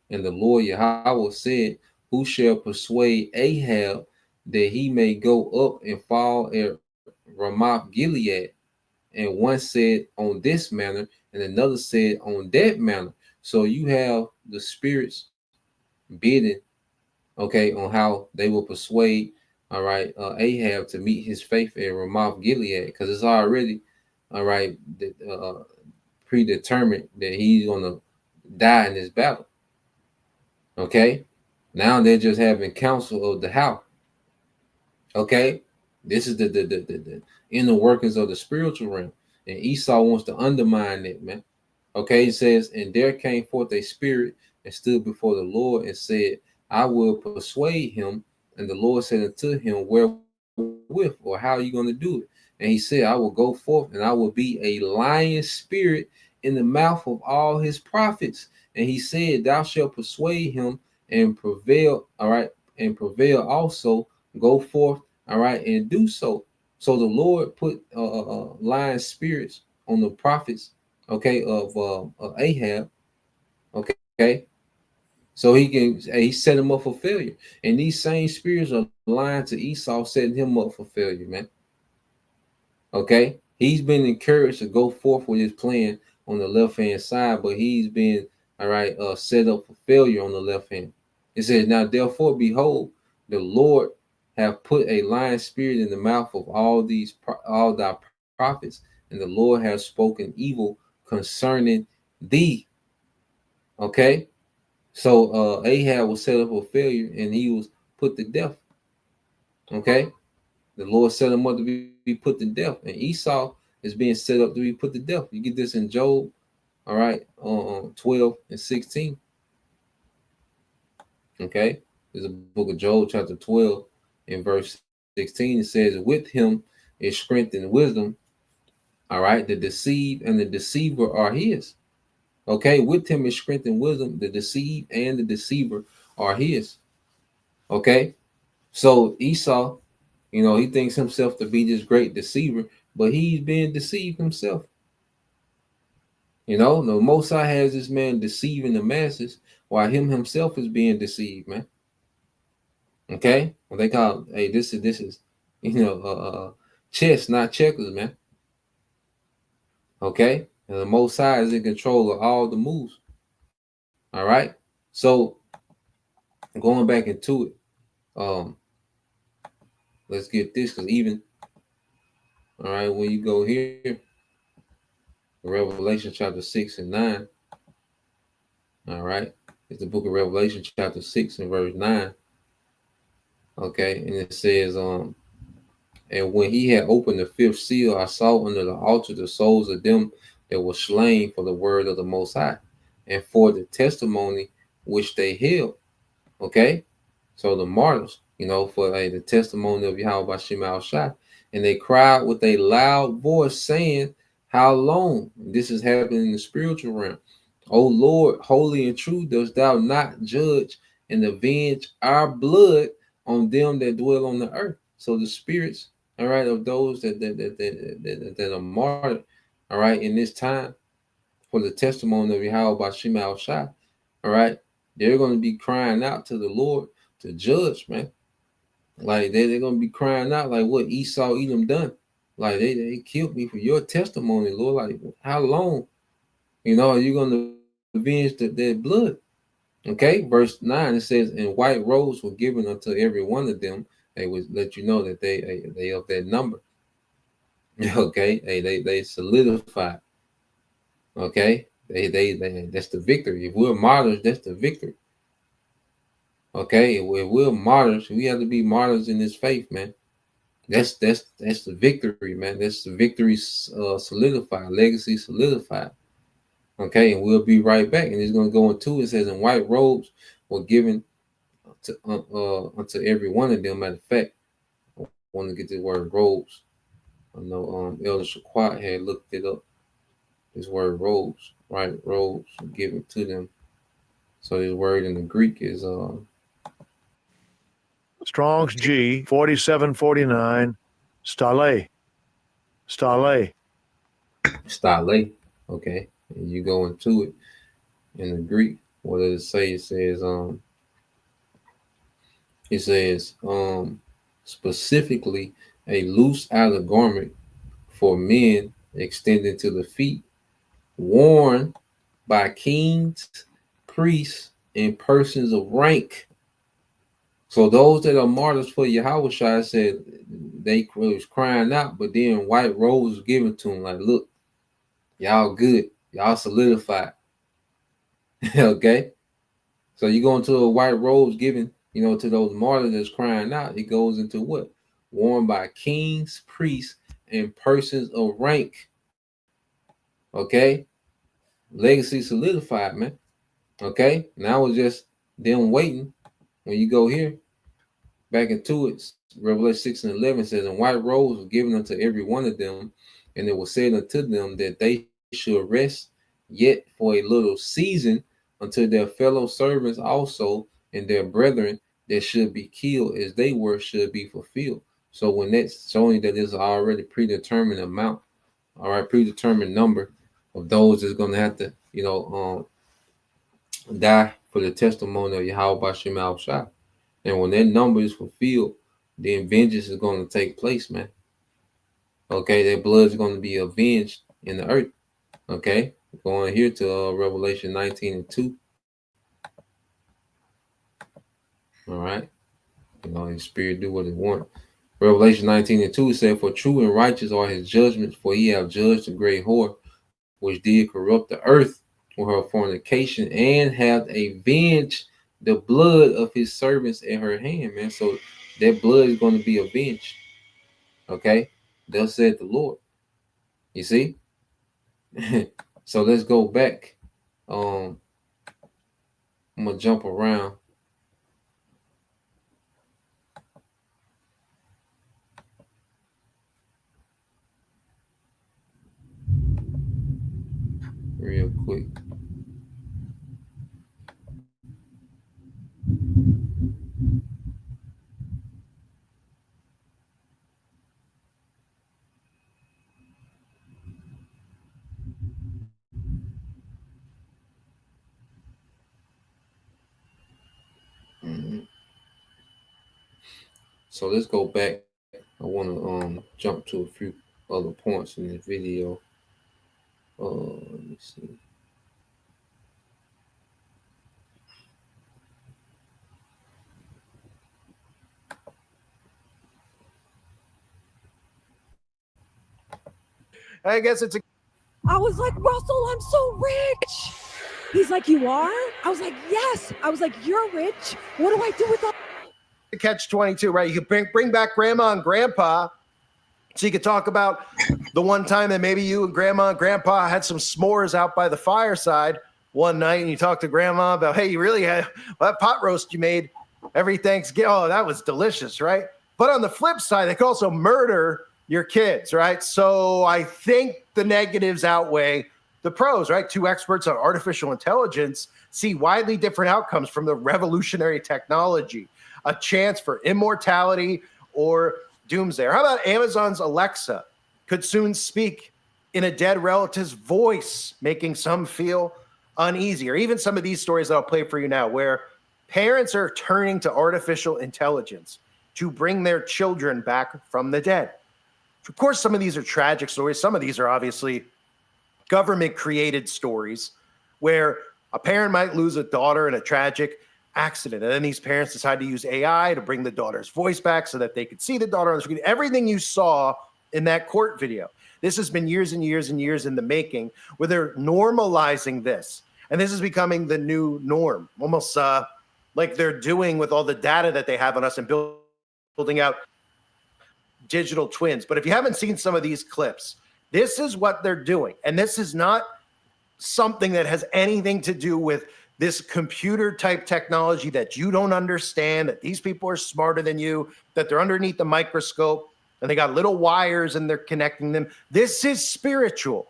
And the Lord Yahweh said, who shall persuade Ahab that he may go up and fall at Ramoth Gilead? And one said on this manner, and another said on that manner. So you have the spirits bidding, okay, on how they will persuade, all right, Ahab to meet his faith at Ramoth Gilead, because it's already, all right, predetermined that he's gonna die in this battle. Okay, now they're just having counsel of the house. Okay, this is the inner workings of the spiritual realm, and Esau wants to undermine it, man. Okay, it says, and there came forth a spirit and stood before the Lord and said, I will persuade him. And the Lord said unto him, wherewith, or how are you going to do it? And he said, I will go forth and I will be a lion spirit in the mouth of all his prophets. And he said, thou shalt persuade him and prevail, all right, and prevail also, go forth, all right, and do so. So the Lord put lion spirits on the prophets, okay, of Ahab, okay, so he set him up for failure, and these same spirits are lying to Esau, setting him up for failure, man. Okay, he's been encouraged to go forth with his plan on the left hand side, but he's been set up for failure on the left hand. It says, now therefore, behold, the Lord have put a lion spirit in the mouth of all thy prophets, and the Lord has spoken evil concerning thee. Okay, so Ahab was set up for failure, and he was put to death. Okay, the Lord set him up to be put to death, and Esau is being set up to be put to death. You get this in Job, all right, 12 and 16. Okay, there's a book of Job, chapter 12, in verse 16. It says, with him is strength and wisdom. All right, the deceived and the deceiver are his. Okay, with him is strength and wisdom. The deceived and the deceiver are his. Okay, so Esau, he thinks himself to be this great deceiver, but he's being deceived himself. The Most High has this man deceiving the masses while himself is being deceived, man. Okay, well, they call, hey, this is, chess, not checkers, man. Okay, and the Most High is in control of all the moves. All right, so going back into it, let's get this, because even, all right, when you go here, Revelation chapter 6 and 9, all right, it's the book of Revelation chapter 6 and verse 9. Okay, and it says, and when he had opened the fifth seal, I saw under the altar the souls of them that were slain for the word of the Most High, and for the testimony which they held. Okay, so the martyrs, for the testimony of Yahweh Shema Shai, and they cried with a loud voice, saying, how long? This is happening in the spiritual realm. O Lord, holy and true, dost thou not judge and avenge our blood on them that dwell on the earth? So the spirits, all right, of those that are martyred, all right, in this time for the testimony of Yahweh Shema Shai, all right, they're going to be crying out to the Lord to judge, man. Like they're going to be crying out like what Esau Edom done. Like they killed me for your testimony, Lord. Like how long, are you going to avenge their blood? Okay, verse 9, it says, and white robes were given unto every one of them. They would let you know that they of that number. Okay, they solidified. Okay, they that's the victory. If we're martyrs, that's the victory. Okay, if we're martyrs, we have to be martyrs in this faith, man. That's the victory, man. That's the victory solidified, legacy solidified. Okay, and we'll be right back. And it's going to go into it says, and white robes were given unto every one of them. Matter of fact, I want to get the word robes. I know Elder Shaquat had looked it up. This word robes, right? Robes given to them. So this word in the Greek is Strong's G 4749 stale. Stale. Okay. And you go into it in the Greek. What does it say? It says It says, specifically a loose outer garment for men extending to the feet, worn by kings, priests, and persons of rank. So those that are martyrs for Yahweh said they was crying out, but then white robes was given to them. Like, look, y'all good, y'all solidified. Okay, so you go into a white robes given, to those martyrs that's crying out. It goes into what? Worn by kings, priests, and persons of rank. Okay, legacy solidified, man. Okay, now it's just them waiting. When you go here, back into it, Revelation 6 and 11 says, and white robes were given unto every one of them, and it was said unto them that they should rest yet for a little season until their fellow servants also and their brethren that should be killed as they were should be fulfilled. So when that's showing that there's already predetermined amount, all right, predetermined number of those that's going to have to, die for the testimony of Yahweh Bashim Al Shah. And when that number is fulfilled, then vengeance is going to take place, man. Okay, that blood is going to be avenged in the earth. Okay, going here to Revelation 19 and 2. All right, his spirit do what it want. Revelation 19 and 2 said, for true and righteous are his judgments, for he have judged the great whore, which did corrupt the earth with her fornication, and hath avenged the blood of his servants at her hand, man. So that blood is going to be avenged. Okay, thus said the Lord. You see? So let's go back. I'm gonna jump around. Real quick. So let's go back. I want to jump to a few other points in this video. Let me see. I guess it's I was like, Russell, I'm so rich. He's like, you are? I was like, yes. I was like, you're rich. What do I do with all? the catch-22, right? You can bring back grandma and grandpa so you could talk about the one time that maybe you and grandma and grandpa had some s'mores out by the fireside one night, and you talked to grandma about, hey, you really had that pot roast you made every Thanksgiving. Oh, that was delicious, right? But on the flip side, they could also murder your kids, right? So I think the negatives outweigh the pros, right? Two experts on artificial intelligence see widely different outcomes from the revolutionary technology, a chance for immortality or doomsday. Or how about Amazon's Alexa could soon speak in a dead relative's voice, making some feel uneasy? Or even some of these stories that I'll play for you now, where parents are turning to artificial intelligence to bring their children back from the dead. Of course, some of these are tragic stories. Some of these are obviously government-created stories where a parent might lose a daughter in a tragic accident, and then these parents decide to use AI to bring the daughter's voice back so that they could see the daughter on the screen. Everything you saw in that court video, this has been years and years and years in the making, where they're normalizing this, and this is becoming the new norm, almost like they're doing with all the data that they have on us and building out digital twins. But if you haven't seen some of these clips, this is what they're doing. And this is not something that has anything to do with this computer type technology that you don't understand, that these people are smarter than you, that they're underneath the microscope and they got little wires and they're connecting them. This is spiritual.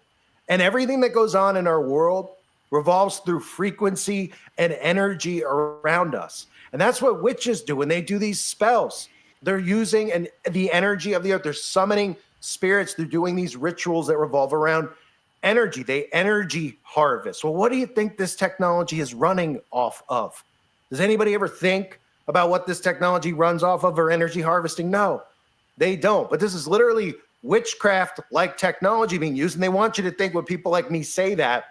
And everything that goes on in our world revolves through frequency and energy around us. And that's what witches do when they do these spells. They're using the energy of the earth. They're summoning spirits. They're doing these rituals that revolve around energy. They energy harvest. Well, what do you think this technology is running off of? Does anybody ever think about what this technology runs off of or energy harvesting? No, they don't. But this is literally witchcraft-like technology being used, and they want you to think when people like me say that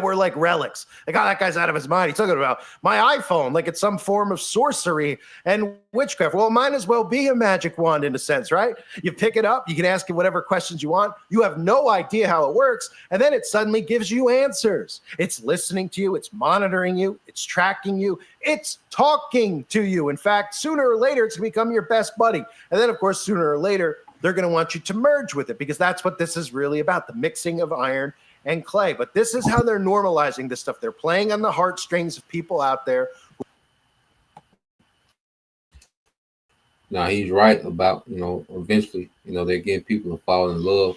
we're like relics. Like, oh, that guy's out of his mind. He's talking about my iPhone, like it's some form of sorcery and witchcraft. Well, it might as well be a magic wand in a sense, right? You pick it up, you can ask it whatever questions you want. You have no idea how it works, and then it suddenly gives you answers. It's listening to you, it's monitoring you, it's tracking you, it's talking to you. In fact, sooner or later, it's going to become your best buddy. And then, of course, sooner or later, they're going to want you to merge with it, because that's what this is really about, the mixing of iron and clay. But this is how they're normalizing this stuff. They're playing on the heartstrings of people out there. Now, he's right about, eventually, they're getting people to fall in love,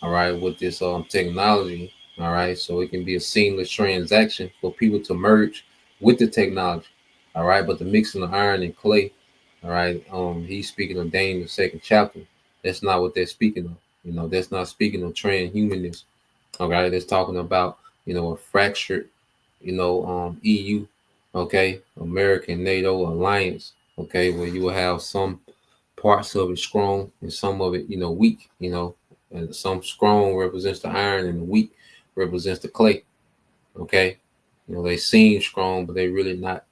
all right, with this technology, all right, so it can be a seamless transaction for people to merge with the technology, all right, but the mixing of iron and clay, all right, he's speaking of Daniel, the 2nd chapter. That's not what they're speaking of. That's not speaking of transhumanism. Okay, that's talking about, a fractured, EU, okay, American NATO alliance, okay, where you will have some parts of it strong and some of it, weak, and some strong represents the iron and the weak represents the clay, okay. They seem strong, but they really not,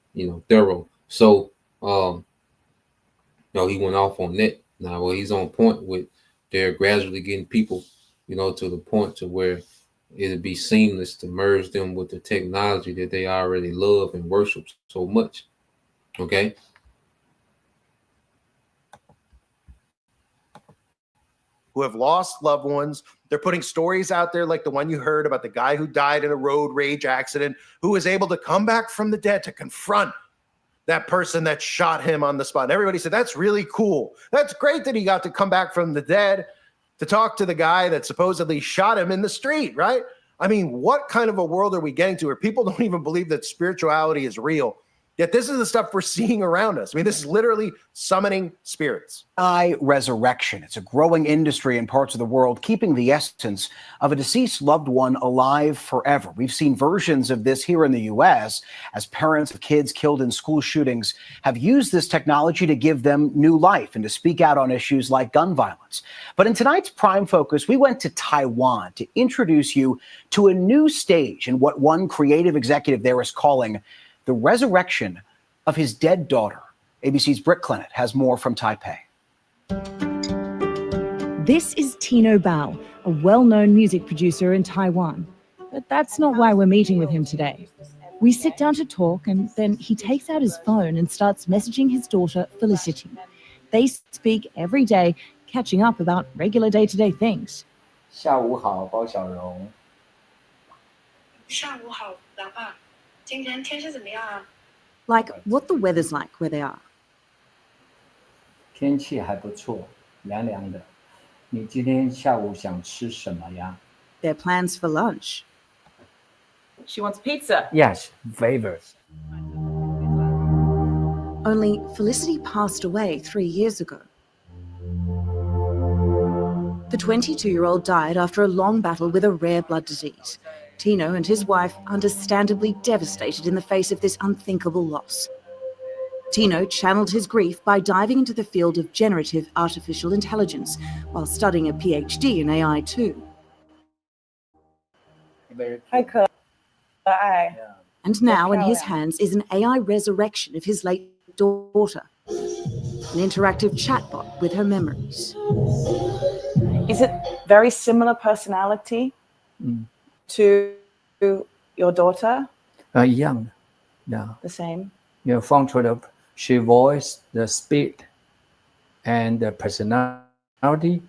thorough. So, he went off on that. Now, well, he's on point with they're gradually getting people, to the point to where it'd be seamless to merge them with the technology that they already love and worship so much. Okay. Who have lost loved ones. They're putting stories out there like the one you heard about the guy who died in a road rage accident, who was able to come back from the dead to confront that person that shot him on the spot. And everybody said, that's really cool. That's great that he got to come back from the dead to talk to the guy that supposedly shot him in the street, right? I mean, what kind of a world are we getting to where people don't even believe that spirituality is real? Yet this is the stuff we're seeing around us. I mean, this is literally summoning spirits. Resurrection. It's a growing industry in parts of the world, keeping the essence of a deceased loved one alive forever. We've seen versions of this here in the U.S. as parents of kids killed in school shootings have used this technology to give them new life and to speak out on issues like gun violence. But in tonight's Prime Focus, we went to Taiwan to introduce you to a new stage in what one creative executive there is calling the resurrection of his dead daughter. ABC's Britt Clennett has more from Taipei. This is Tino Bao, a well-known music producer in Taiwan. But that's not why we're meeting with him today. We sit down to talk, and then he takes out his phone and starts messaging his daughter, Felicity. They speak every day, catching up about regular day-to-day things. 下午好，包小荣。下午好，老爸。今天天气怎么样啊？ Like what the weather's like where they are. 天气还不错，凉凉的。你今天下午想吃什么呀？ Their plans for lunch. She wants pizza. Yes, flavors. Only Felicity passed away 3 years ago. The 22-year-old died after a long battle with a rare blood disease. Tino and his wife understandably devastated in the face of this unthinkable loss. Tino channeled his grief by diving into the field of generative artificial intelligence while studying a PhD in AI too. And now in his hands is an AI resurrection of his late daughter, an interactive chatbot with her memories. Is it very similar personality to your daughter? Young, yeah. The same? From she voice, the speed, and the personality.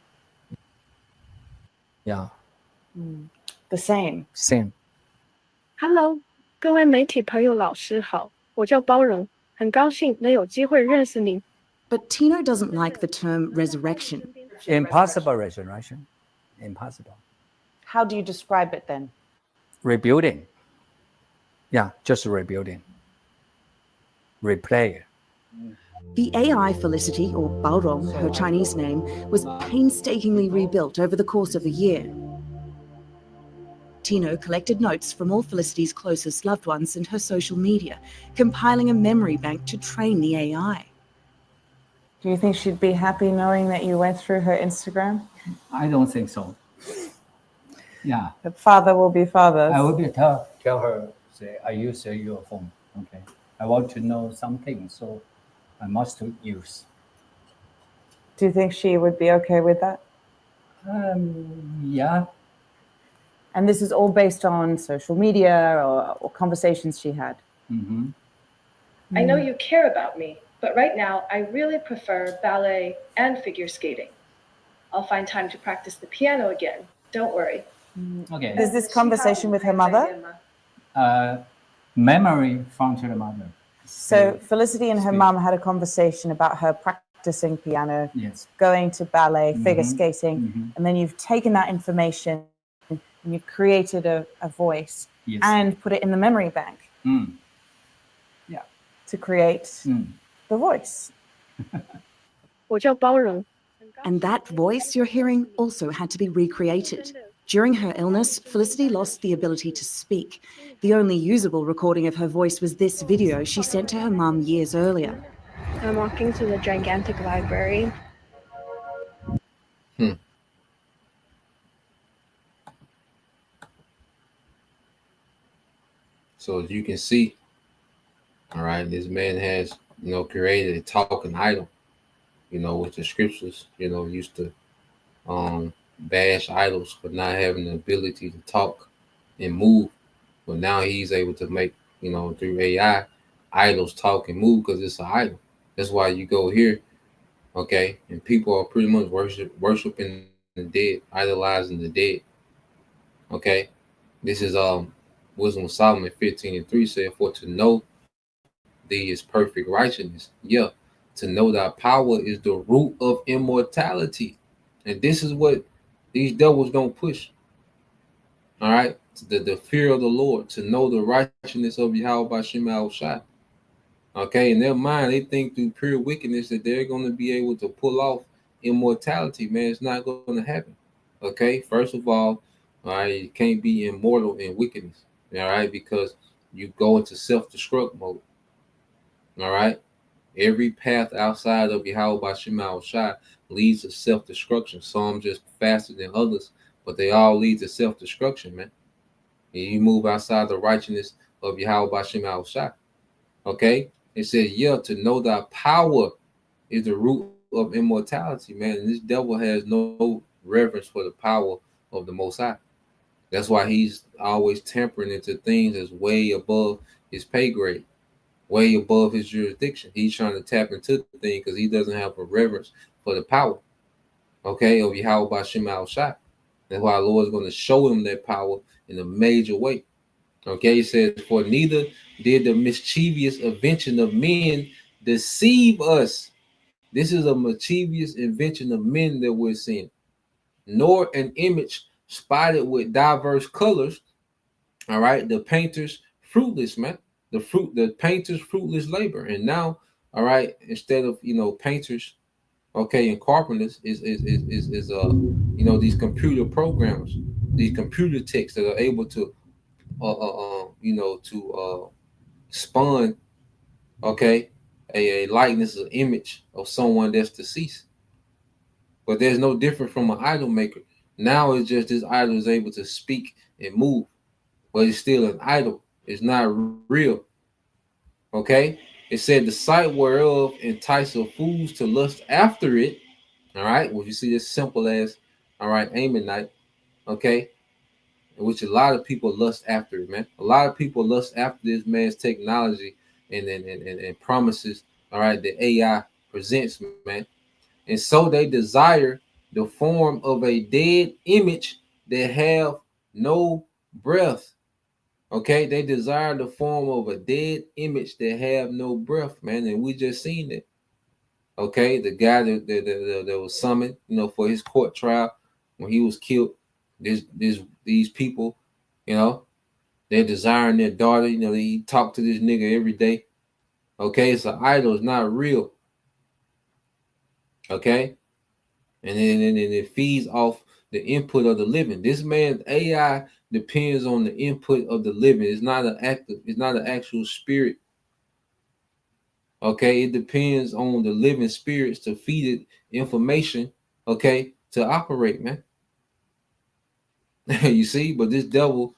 Yeah. The same. Same. Hello， 各位媒体朋友，老师好，我叫包容，很高兴能有机会认识您。But Tino doesn't like the term resurrection. Impossible resurrection. Impossible. How do you describe it then? Rebuilding. Yeah, just rebuilding. Replay. The AI Felicity, or Baorong, her Chinese name, was painstakingly rebuilt over the course of a year. Tino collected notes from all Felicity's closest loved ones and her social media, compiling a memory bank to train the AI. Do you think she'd be happy knowing that you went through her Instagram? I don't think so. Yeah. The father will be fathers. I will be tell her, say, I use your phone. Okay. I want to know something, so I must use. Do you think she would be okay with that? Yeah. And this is all based on social media or conversations she had. Mm-hmm. I know you care about me, but right now I really prefer ballet and figure skating. I'll find time to practice the piano again. Don't worry. Okay. Is this conversation with her mother? Memory from to the mother. So Felicity and her mum had a conversation about her practicing piano, yes, going to ballet, figure skating, and then you've taken that information and you've created a voice and put it in the memory bank to create the voice. 我叫包容。 And that voice you're hearing also had to be recreated. During her illness, Felicity lost the ability to speak. The only usable recording of her voice was this video she sent to her mum years earlier. I'm walking to the gigantic library. So as you can see, all right, this man has, created a talking idol, which the scriptures, used to bash idols for not having the ability to talk and move. But now he's able to make, through AI, idols talk and move because it's an idol. That's why you go here, okay, and people are pretty much worshiping the dead, idolizing the dead. Okay. This is Wisdom of Solomon 15:3 said, for to know thee is perfect righteousness. Yeah. To know thy power is the root of immortality. And this is what these devils don't push. All right. The fear of the Lord, to know the righteousness of Yahweh by Shema Shai. Okay. In their mind, they think through pure wickedness that they're going to be able to pull off immortality. Man, it's not going to happen. Okay. First of all right, you can't be immortal in wickedness. All right. Because you go into self-destruct mode. All right. Every path outside of Yahweh by Shema Shai leads to self-destruction. Some just faster than others, but they all lead to self-destruction, man. And you move outside the righteousness of Yahweh by Shema Shai. Okay? It says, yeah, to know thy power is the root of immortality, man. And this devil has no reverence for the power of the Most High. That's why he's always tampering into things that's way above his pay grade, way above his jurisdiction. He's trying to tap into the thing because he doesn't have a reverence for the power, okay, of Yahweh by Shema Shai. That's why the Lord is going to show him that power in a major way. Okay, he says, for neither did the mischievous invention of men deceive us. This is a mischievous invention of men that we're seeing, nor an image spotted with diverse colors. All right, the painter's fruitless, man. The painter's fruitless labor. And now, all right, instead of painters, okay, and carpenters is these computer programmers, these computer techs that are able to spawn, okay, a likeness or image of someone that's deceased. But there's no different from an idol maker. Now it's just this idol is able to speak and move, but it's still an idol. It's not real. Okay? It said the sight whereof enticeth fools to lust after it. All right. Well, you see this simple as, all right, Ammonite. Okay. Which a lot of people lust after it, man. A lot of people lust after this man's technology and promises, all right, that AI presents, man. And so they desire the form of a dead image that have no breath. Okay, they desire the form of a dead image that have no breath, man. And we just seen it. Okay, the guy that was summoned, for his court trial when he was killed. These people, they're desiring their daughter. He talked to this nigga every day. Okay, it's an idol. It's not real. Okay, and then it feeds off the input of the living. This man's AI depends on the input of the living. It's not an actual spirit. Okay, it depends on the living spirits to feed it information, okay, to operate, man. You see, but this devil,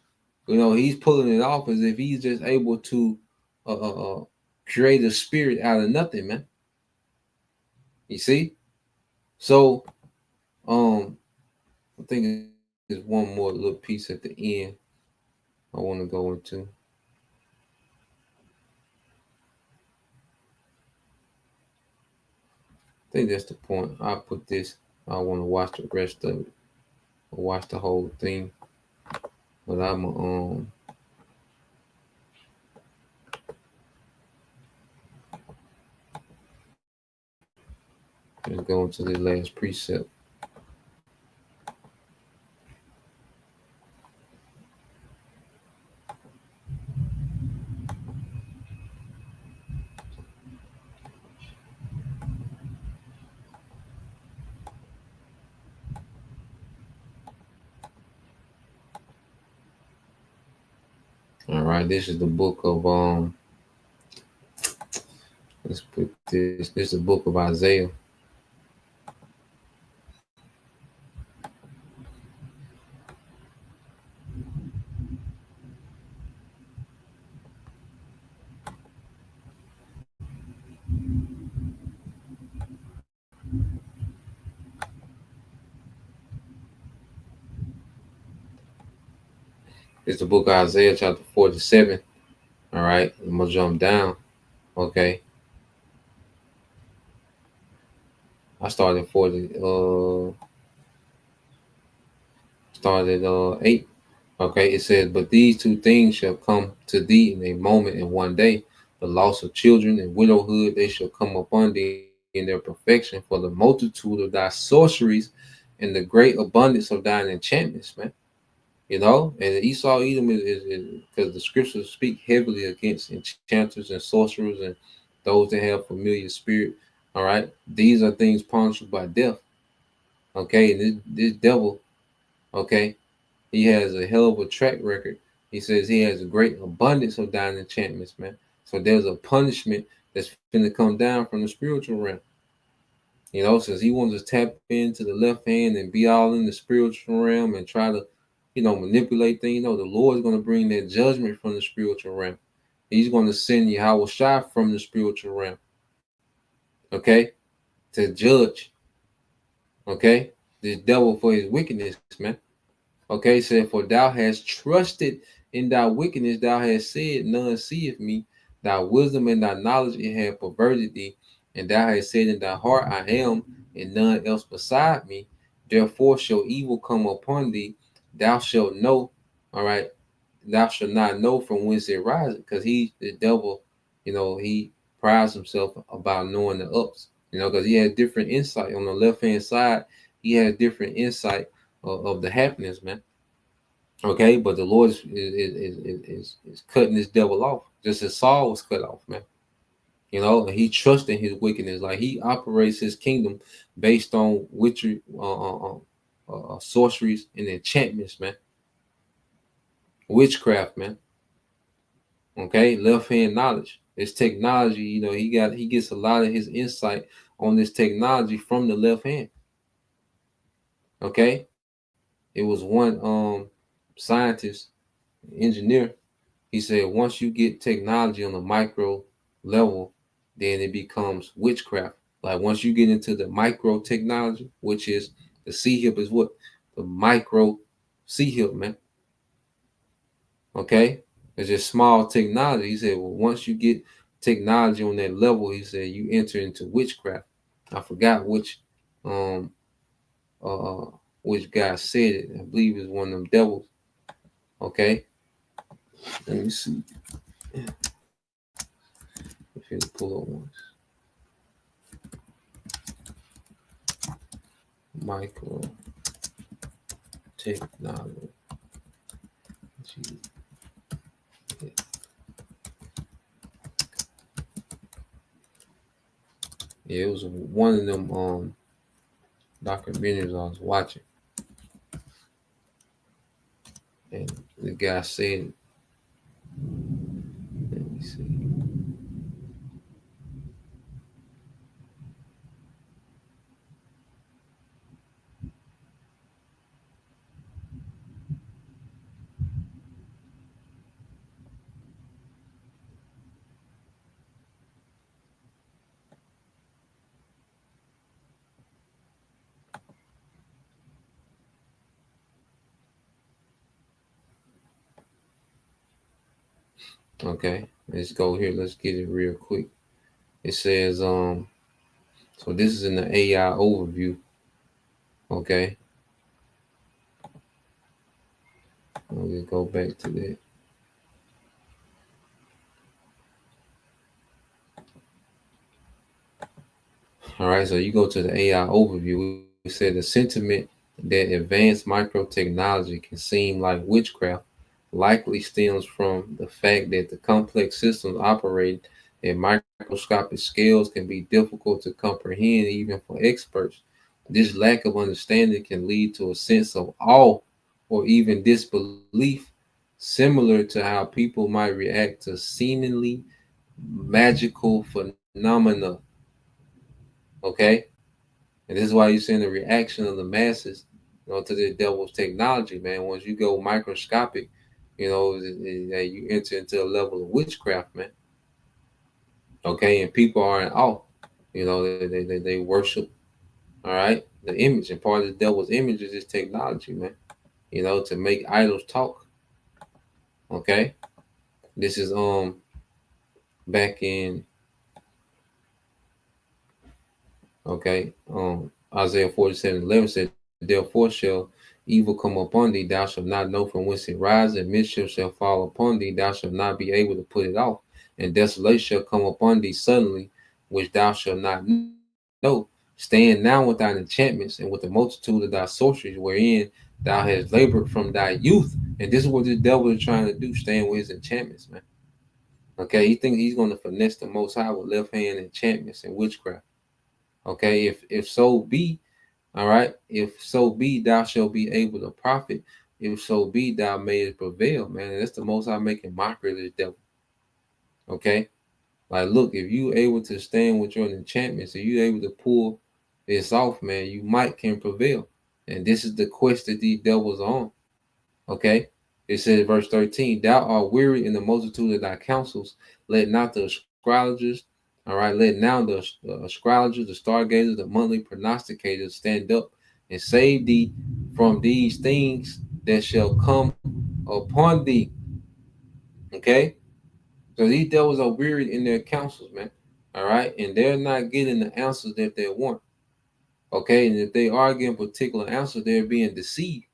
he's pulling it off as if he's just able to create a spirit out of nothing, man. You see? So I think there's one more little piece at the end I want to go into. I think that's the point. I put this. I want to watch the rest of it. Or watch the whole thing. But I'm just going to the last precept. All right, this is the book of let's put this. This is the book of Isaiah. It's the book of Isaiah, chapter 47. All right, I'm gonna jump down. Okay. I started 8. Okay, it says, but these two things shall come to thee in a moment in one day. The loss of children and widowhood, they shall come upon thee in their perfection, for the multitude of thy sorceries and the great abundance of thine enchantments, man. And Esau, Edom is because the scriptures speak heavily against enchanters and sorcerers and those that have familiar spirit. All right, these are things punishable by death. Okay, and this devil, okay, he has a hell of a track record. He says he has a great abundance of thine enchantments, man. So there's a punishment that's going to come down from the spiritual realm. Since he wants to tap into the left hand and be all in the spiritual realm and try to, manipulate things, the Lord is going to bring that judgment from the spiritual realm. He's going to send Yahweh Shai from the spiritual realm, okay, to judge, okay, this devil for his wickedness, man. Okay, said, for thou hast trusted in thy wickedness, thou hast said, none seeth me. Thy wisdom and thy knowledge it hath perverted thee, and thou hast said in thy heart, I am, and none else beside me. Therefore shall evil come upon thee. Thou shalt know, all right, thou shalt not know from whence it rises, because the devil, he prides himself about knowing the ups, because he has different insight on the left hand side. He has different insight of the happiness, man. Okay, but the Lord is cutting this devil off, just as Saul was cut off, man. And he trusts in his wickedness, like he operates his kingdom based on witchery, sorceries, and enchantments, man. Witchcraft, man. Okay, left hand knowledge. It's technology. He gets a lot of his insight on this technology from the left hand. Okay, it was one scientist, engineer. He said once you get technology on the micro level, then it becomes witchcraft. Like once you get into the micro technology, which is the C-hip is what? The micro C-hip, man. Okay? It's just small technology. He said, well, once you get technology on that level, he said you enter into witchcraft. I forgot which guy said it. I believe it's one of them devils. Okay? Let me see. If you pull up once. Micro technology. Yeah, it was one of them documentaries I was watching. And guy said. Let me see. Okay, let's go here. Let's get it real quick. It says, so this is in the AI overview. Okay. Let me go back to that. All right, so you go to the AI overview. We said the sentiment that advanced microtechnology can seem like witchcraft likely stems from the fact that the complex systems operating at microscopic scales can be difficult to comprehend even for experts. This lack of understanding can lead to a sense of awe or even disbelief, similar to how people might react to seemingly magical phenomena. Okay? And this is why you're seeing the reaction of the masses, to the devil's technology, man. Once you go microscopic, you enter into a level of witchcraft, man. Okay, and people are in awe. They worship, all right, the image, and part of the devil's image is this technology, man. To make idols talk. Okay, this is back in Isaiah 47:11 said, therefore shall evil come upon thee, thou shalt not know from whence it rises, and mischief shall fall upon thee, thou shalt not be able to put it off, and desolation shall come upon thee suddenly, which thou shalt not know. Stand now with thine enchantments and with the multitude of thy sorceries, wherein thou hast labored from thy youth. And this is what the devil is trying to do, stand with his enchantments, man. Okay, he thinks he's going to finesse the Most High with left hand enchantments and witchcraft. Okay, if so be, all right, if so be thou shalt be able to profit, if so be thou mayest prevail, man. And that's the Most High making mockery of the devil. Okay, like look, if you able to stand with your enchantments, if you able to pull this off, man, you might can prevail. And this is the quest that these devils are on. Okay, it says verse 13, thou art weary in the multitude of thy counsels, let not the astrologers, all right, let now the astrologers, the stargazers, the monthly prognosticators stand up and save thee from these things that shall come upon thee. Okay, so these devils are weary in their counsels, man. All right, and they're not getting the answers that they want. Okay, and if they are getting particular answers, they're being deceived.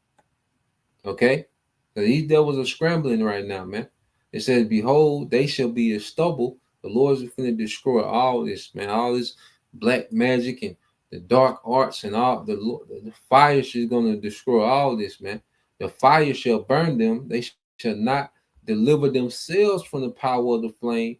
Okay, so these devils are scrambling right now, man. It says, behold, they shall be as stubble. The Lord is going to destroy all this, man, all this black magic and the dark arts and all the fire. She's going to destroy all this, man. The fire shall burn them. They shall not deliver themselves from the power of the flame.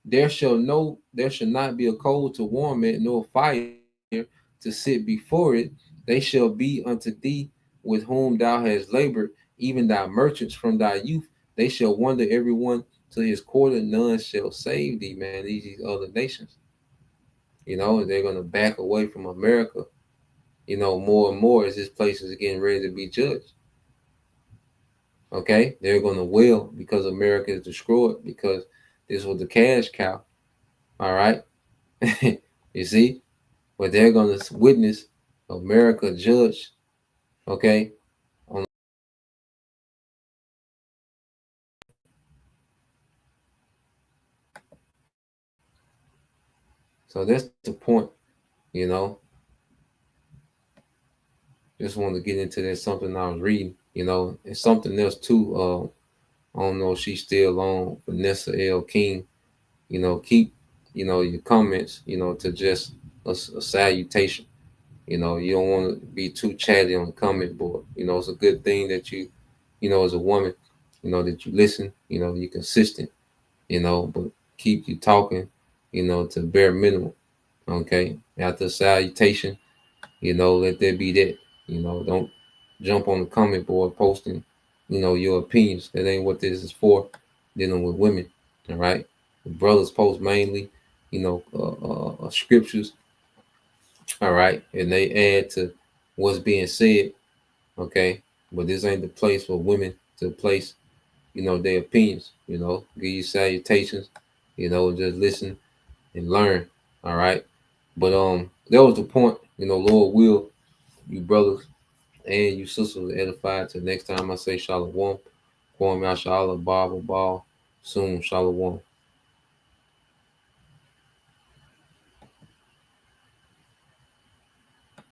There shall not be a coal to warm it, nor fire to sit before it. They shall be unto thee with whom thou hast labored, even thy merchants from thy youth. They shall wander everyone to his quarter, none shall save thee, man. These other nations, they're going to back away from America, more and more as this place is getting ready to be judged. Okay, they're going to wail because America is destroyed, because this was the cash cow. All right, you see, but they're going to witness America judged. Okay, so that's the point, you know. Just wanted to get into that, something I was reading, and something else too. I don't know if she's still on, Vanessa L. King. Keep, your comments, to just a salutation. You don't want to be too chatty on the comment board. It's a good thing that you, as a woman, that you listen, you're consistent, but keep you talking, to bare minimum. Okay. After salutation, let there be that. Don't jump on the comment board posting, your opinions. That ain't what this is for. Dealing with women, all right. The brothers post mainly, scriptures, all right, and they add to what's being said, okay. But this ain't the place for women to place, their opinions. Give you salutations, just listen and learn, all right. But that was the point. Lord will you brothers and you sisters edified. Till next time I say shalom. Kwam Yashala Baba Ball. Soon, shalom.